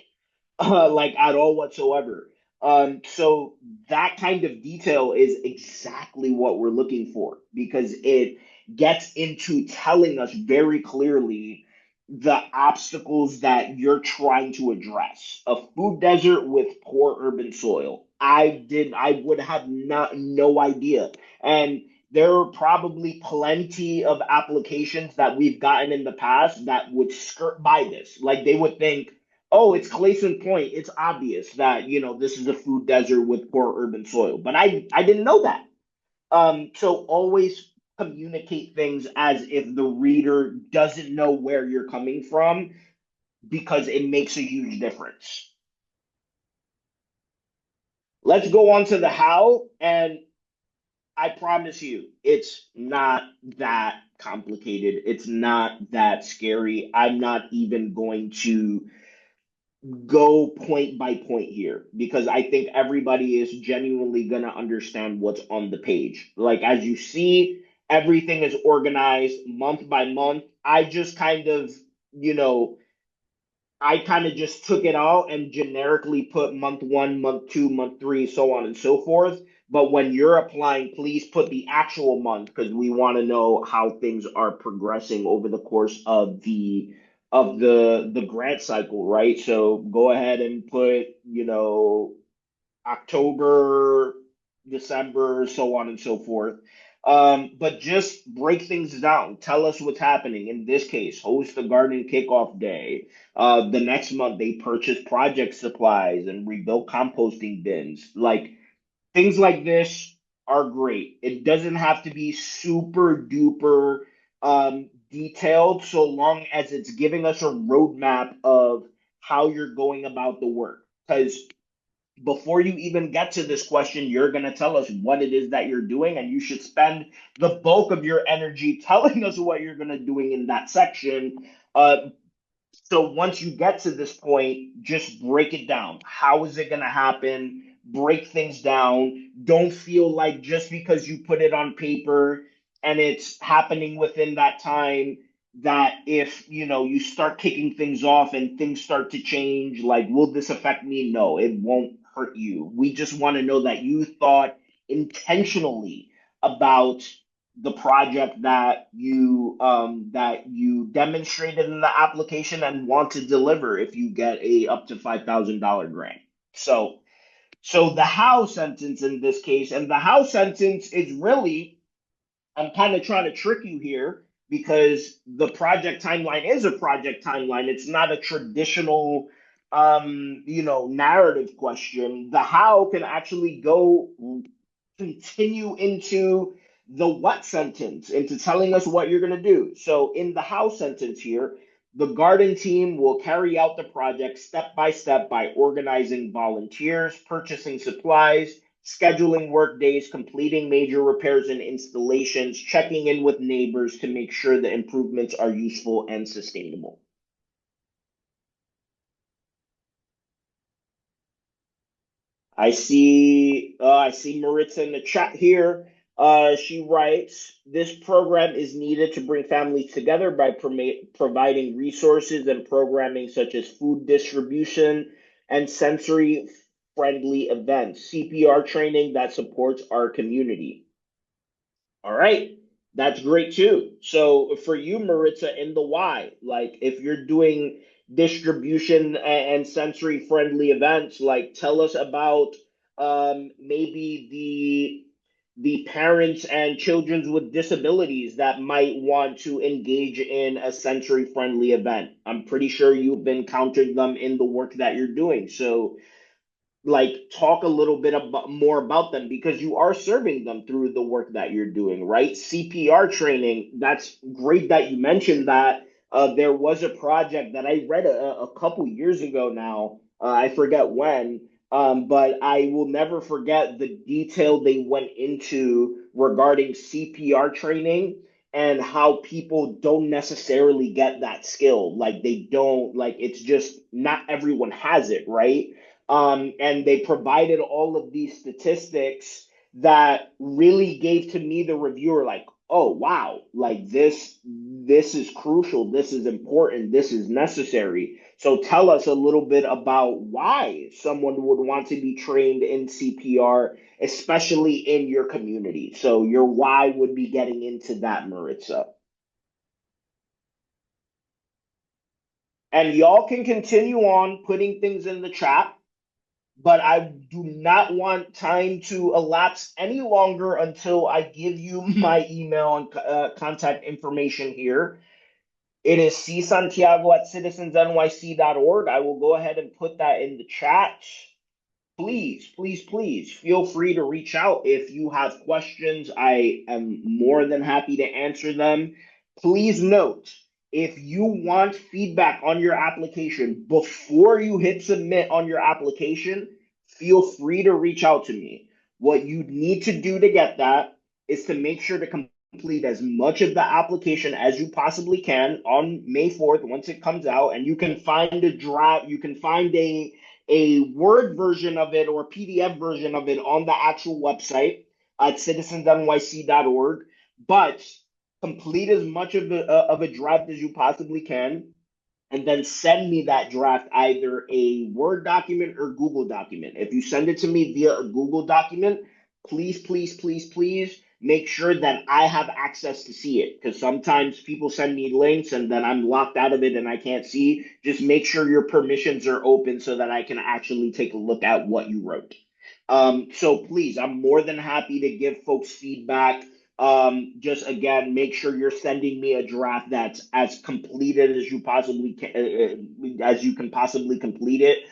at all whatsoever. So that kind of detail is exactly what we're looking for because it gets into telling us very clearly the obstacles that you're trying to address. A food desert with poor urban soil. I would have no idea. And there are probably plenty of applications that we've gotten in the past that would skirt by this. Like they would think, oh, it's Clayson Point. It's obvious that, this is a food desert with poor urban soil. But I didn't know that. So always communicate things as if the reader doesn't know where you're coming from because it makes a huge difference. Let's go on to the how, and I promise you, it's not that complicated. It's not that scary. I'm not even going to go point by point here because I think everybody is genuinely going to understand what's on the page. Like, as you see, everything is organized month by month. You know, I kind of just took it out and generically put month one, month two, month three, so on and so forth. But when you're applying, please put the actual month because we want to know how things are progressing over the course of the grant cycle, right? So go ahead and put, October, December, so on and so forth. But just break things down. Tell us what's happening. In this case, host a garden kickoff day. The next month, they purchase project supplies and rebuilt composting bins. Like things like this are great. It doesn't have to be super duper detailed, so long as it's giving us a roadmap of how you're going about the work. Because before you even get to this question, you're going to tell us what it is that you're doing, and you should spend the bulk of your energy telling us what you're going to doing in that section. So once you get to this point, just break it down. How is it going to happen? Break things down. Don't feel like just because you put it on paper and it's happening within that time, that if you start kicking things off and things start to change, like, will this affect me? No, it won't hurt you. We just want to know that you thought intentionally about the project that you demonstrated in the application and want to deliver if you get a up to $5,000 grant. So the how sentence in this case, and the how sentence is really, I'm kind of trying to trick you here because the project timeline is a project timeline. It's not a traditional narrative question. The how can actually go continue into the what sentence, into telling us what you're going to do. So in the how sentence here, the garden team will carry out the project step by step by organizing volunteers, purchasing supplies, scheduling work days, completing major repairs and installations, checking in with neighbors to make sure the improvements are useful and sustainable. I see Maritza in the chat here. She writes, this program is needed to bring families together by providing resources and programming such as food distribution and sensory friendly events, CPR training that supports our community. All right. That's great too. So for you, Maritza, in the why, like if you're doing distribution and sensory friendly events, like tell us about maybe the parents and children with disabilities that might want to engage in a sensory friendly event. I'm pretty sure you've encountered them in the work that you're doing. So like talk a little bit about more about them because you are serving them through the work that you're doing, right? CPR training, that's great that you mentioned that. There was a project that I read a couple years ago now. I forget when, but I will never forget the detail they went into regarding CPR training and how people don't necessarily get that skill. Like they don't, like it's just not everyone has it, right? And they provided all of these statistics that really gave to me, the reviewer, like, oh wow, like this is crucial, this is important, this is necessary. So tell us a little bit about why someone would want to be trained in CPR, especially in your community. So your why would be getting into that, Maritza. And y'all can continue on putting things in the chat, but I do not want time to elapse any longer until I give you my email and contact information here. It is csantiago@citizensnyc.org. I will go ahead and put that in the chat. Please, please, please feel free to reach out if you have questions. I am more than happy to answer them. Please note, if you want feedback on your application before you hit submit on your application, feel free to reach out to me. What you need to do to get that is to make sure to complete as much of the application as you possibly can on May 4th once it comes out, and you can find a draft, you can find a Word version of it or PDF version of it on the actual website at citizensnyc.org. But complete as much of a draft as you possibly can, and then send me that draft, either a Word document or Google document. If you send it to me via a Google document, please, please, please, please make sure that I have access to see it, because sometimes people send me links and then I'm locked out of it and I can't see. Just make sure your permissions are open so that I can actually take a look at what you wrote. So please, I'm more than happy to give folks feedback. Just again, make sure you're sending me a draft that's as completed as you possibly can, as you can possibly complete it.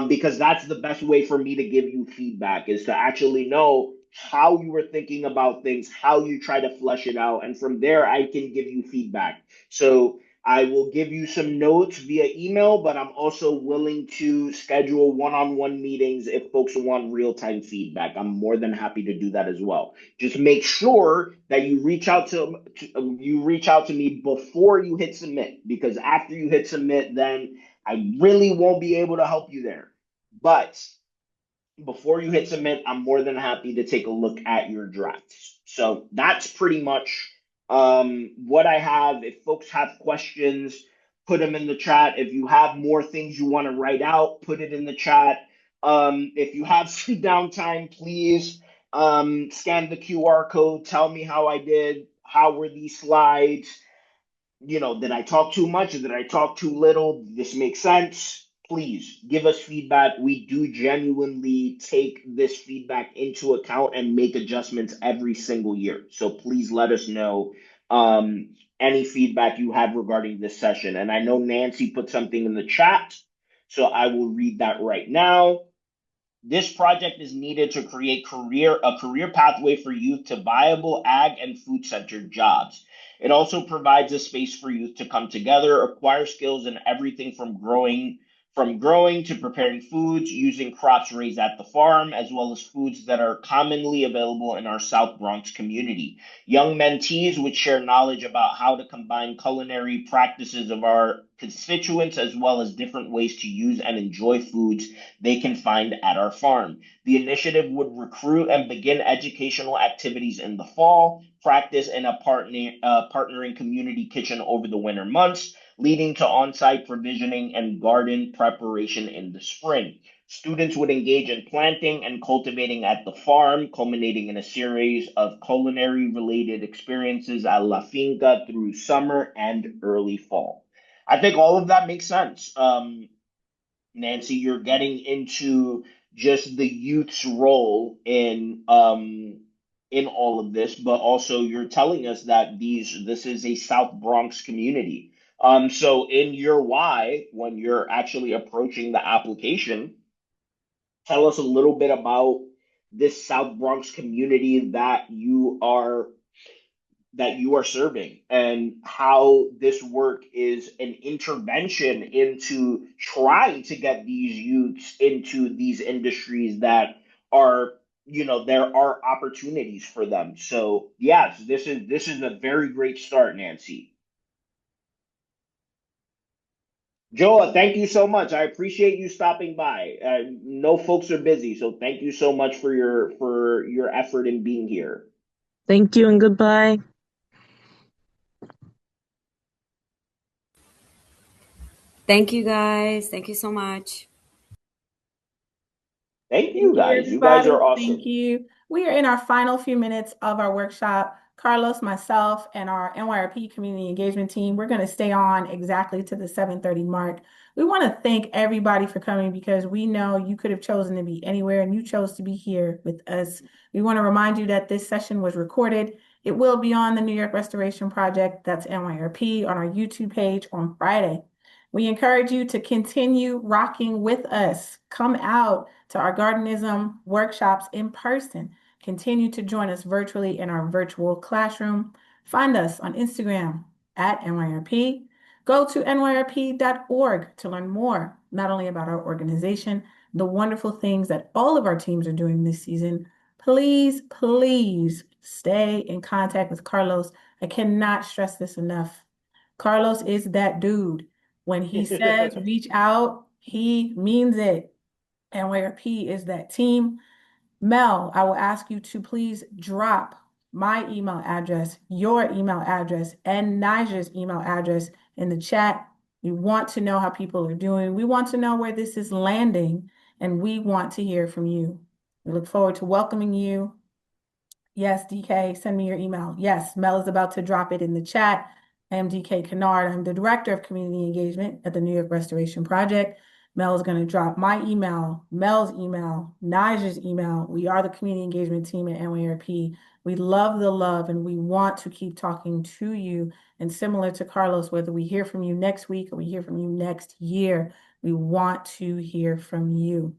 Because that's the best way for me to give you feedback, is to actually know how you were thinking about things, how you try to flesh it out. And from there, I can give you feedback. So I will give you some notes via email, but I'm also willing to schedule one-on-one meetings if folks want real-time feedback. I'm more than happy to do that as well. Just make sure that you reach out to me before you hit submit, because after you hit submit, then I really won't be able to help you there. But before you hit submit, I'm more than happy to take a look at your drafts. So that's pretty much what I have. If folks have questions, put them in the chat. If you have more things you want to write out, put it in the chat. If you have some downtime, please scan the QR code. Tell me how I did. How were these slides? Did I talk too much? Did I talk too little? Did this make sense? Please give us feedback. We do genuinely take this feedback into account and make adjustments every single year. So please let us know any feedback you have regarding this session. And I know Nancy put something in the chat, so I will read that right now. This project is needed to create a career pathway for youth to viable ag and food centered jobs. It also provides a space for youth to come together, acquire skills in everything from growing to preparing foods, using crops raised at the farm, as well as foods that are commonly available in our South Bronx community. Young mentees would share knowledge about how to combine culinary practices of our constituents, as well as different ways to use and enjoy foods they can find at our farm. The initiative would recruit and begin educational activities in the fall, practice in a partnering community kitchen over the winter months, leading to on-site provisioning and garden preparation in the spring. Students would engage in planting and cultivating at the farm, culminating in a series of culinary-related experiences at La Finca through summer and early fall. I think all of that makes sense. Nancy, you're getting into just the youth's role in all of this, but also you're telling us that this is a South Bronx community. So in your why, when you're actually approaching the application, tell us a little bit about this South Bronx community that you are serving, and how this work is an intervention into trying to get these youths into these industries that are, there are opportunities for them. So yes, this is a very great start, Nancy. Joa, thank you so much. I appreciate you stopping by. No, folks are busy, so thank you so much for your effort in being here. Thank you and goodbye. Thank you guys. Thank you so much. Thank you guys. You guys everybody. are awesome. Thank you. We are in our final few minutes of our workshop. Carlos, myself, and our NYRP community engagement team, we're going to stay on exactly to the 7:30 mark. We want to thank everybody for coming, because we know you could have chosen to be anywhere and you chose to be here with us. We want to remind you that this session was recorded. It will be on the New York Restoration Project, that's NYRP, on our YouTube page on Friday. We encourage you to continue rocking with us. Come out to our gardenism workshops in person. Continue to join us virtually in our virtual classroom. Find us on Instagram at NYRP. Go to nyrp.org to learn more, not only about our organization, the wonderful things that all of our teams are doing this season. Please, please stay in contact with Carlos. I cannot stress this enough. Carlos is that dude. When he says reach out, he means it. NYRP is that team. Mel, I will ask you to please drop my email address, your email address, and Nigel's email address in the chat. We want to know how people are doing. We want to know where this is landing, and we want to hear from you. We look forward to welcoming you. Yes, DK, send me your email. Yes, Mel is about to drop it in the chat. I am DK Kennard. I'm the Director of Community Engagement at the New York Restoration Project. Mel is going to drop my email, Mel's email, Nigel's email. We are the community engagement team at NYRP. We love the love, and we want to keep talking to you. And similar to Carlos, whether we hear from you next week or we hear from you next year, we want to hear from you.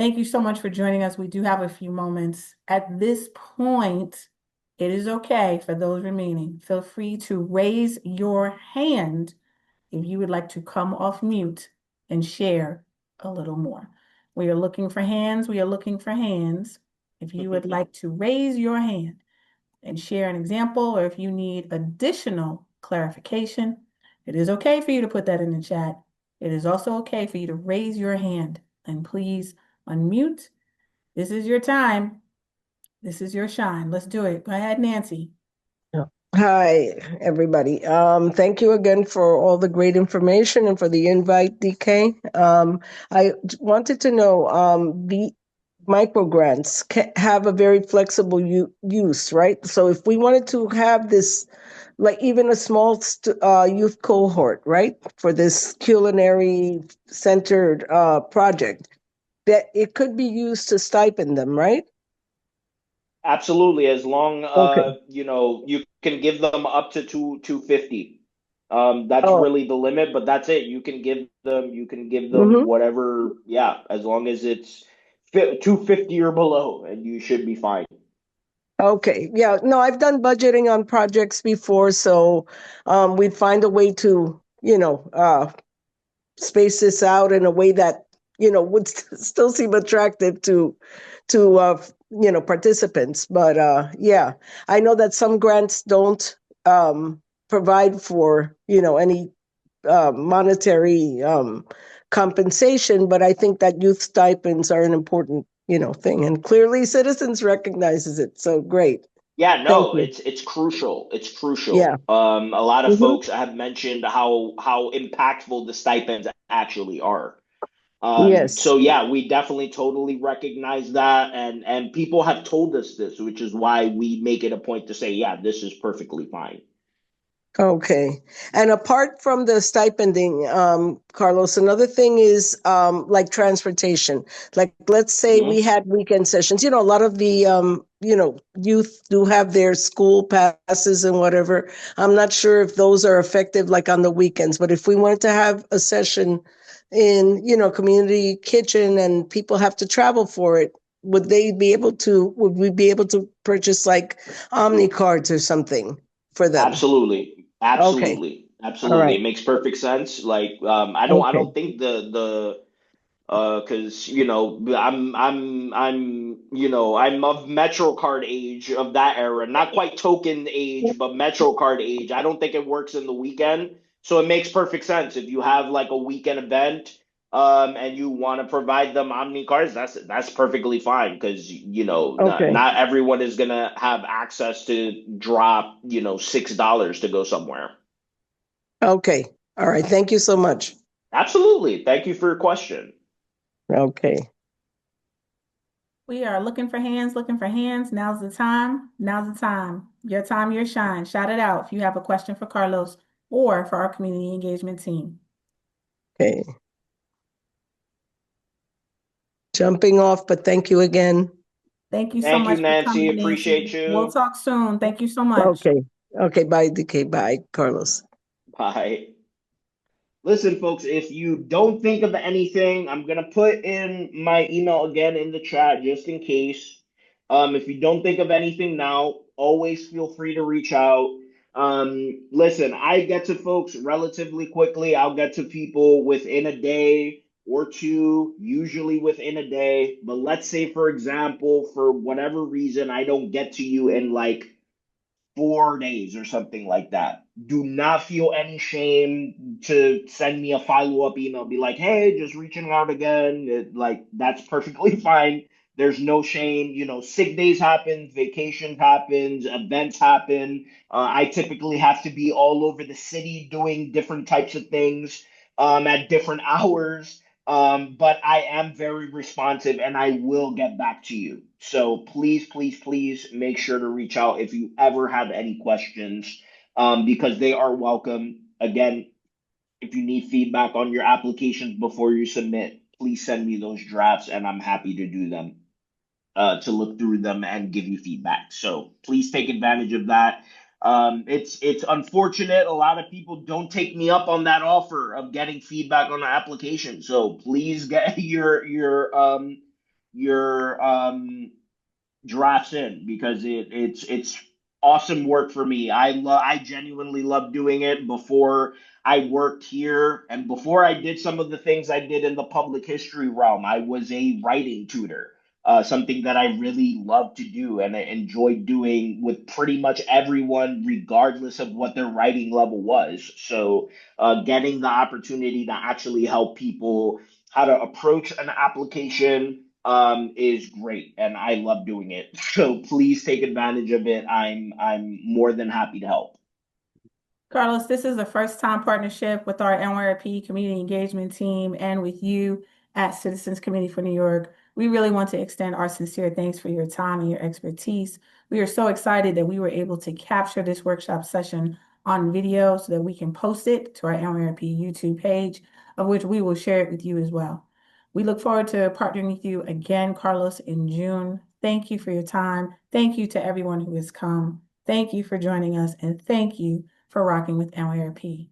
Thank you so much for joining us. We do have a few moments. At this point, it is okay for those remaining. Feel free to raise your hand if you would like to come off mute and share a little more. We are looking for hands. We are looking for hands. If you would like to raise your hand and share an example, or if you need additional clarification, it is okay for you to put that in the chat. It is also okay for you to raise your hand, and please unmute. This is your time. This is your shine. Let's do it. Go ahead, Nancy. Hi, everybody. Thank you again for all the great information and for the invite, DK. I wanted to know the micro grants have a very flexible use, right? So if we wanted to have this, like even a small youth cohort, right, for this culinary centered project, that it could be used to stipend them, right? Absolutely, as long Okay. you can give them up to 250. That's Oh. really the limit, but that's it. You can give them Mm-hmm. whatever, yeah, as long as it's 250 or below, and you should be fine. Okay. Yeah. No, I've done budgeting on projects before, so we'd find a way to, space this out in a way that, would still seem attractive to participants. But yeah, I know that some grants don't provide for, any monetary compensation, but I think that youth stipends are an important, thing. And clearly Citizens recognizes it. So great. Yeah, Thank no, you. it's crucial. It's Yeah. crucial. A lot of Hmm. folks have mentioned how impactful the stipends actually are. Yes. So yeah, we definitely totally recognize that, and people have told us this, which is why we make it a point to say, yeah, this is perfectly fine. Okay. And apart from the stipending, Carlos, another thing is like transportation. Like, let's say we Hmm. had weekend sessions. A lot of the, youth do have their school passes and whatever. I'm not sure if those are effective like on the weekends, but if we wanted to have a session in, community kitchen and people have to travel for it, would we be able to purchase like Omni cards or something for them? Absolutely, Okay. absolutely, All absolutely. right. It makes perfect sense. Like, I Okay. don't think the because I'm of MetroCard age, of that era, not quite token age, but MetroCard age. I don't think it works in the weekend, so it makes perfect sense if you have like a weekend event, and you want to provide them Omni cards. That's perfectly fine, because Okay. not everyone is gonna have access to drop $6 to go somewhere. Okay. All right. Thank you so much. Absolutely. Thank you for your question. Okay. We are looking for hands, looking for hands. Now's the time. Now's the time. Your time, your shine. Shout it out if you have a question for Carlos or for our community engagement team. Okay. Jumping off, but thank you again. Thank you so Thank you, much for Nancy. coming, Nancy. Appreciate We'll you. talk soon. Thank you so much. Okay. Okay. Bye, DK. Bye, Carlos. Bye. Listen, folks, if you don't think of anything, I'm gonna put in my email again in the chat just in case. If you don't think of anything now, always feel free to reach out. Listen, I get to folks relatively quickly. I'll get to people within a day or two, usually within a day. But let's say, for example, for whatever reason, I don't get to you in like 4 days or something like that. Do not feel any shame to send me a follow-up email. Be like, hey, just reaching out again. Like, that's perfectly fine. There's no shame. Sick days happen, vacation happens, events happen. I typically have to be all over the city doing different types of things at different hours. But I am very responsive and I will get back to you. So please, please, please make sure to reach out if you ever have any questions, because they are welcome. Again, if you need feedback on your applications before you submit, please send me those drafts and I'm happy to do them, to look through them and give you feedback. So please take advantage of that. It's unfortunate a lot of people don't take me up on that offer of getting feedback on the application. So please get your drafts in, because it's awesome work for me. I genuinely love doing it. Before I worked here and before I did some of the things I did in the public history realm, I was a writing tutor. Something that I really love to do and I enjoyed doing with pretty much everyone, regardless of what their writing level was. So, getting the opportunity to actually help people how to approach an application is great, and I love doing it. So please take advantage of it. I'm more than happy to help. Carlos, this is a first-time partnership with our NYRP community engagement team and with you at Citizens Committee for New York. We really want to extend our sincere thanks for your time and your expertise. We are so excited that we were able to capture this workshop session on video so that we can post it to our NYRP YouTube page, of which we will share it with you as well. We look forward to partnering with you again, Carlos, in June. Thank you for your time. Thank you to everyone who has come. Thank you for joining us, and thank you for rocking with NYRP.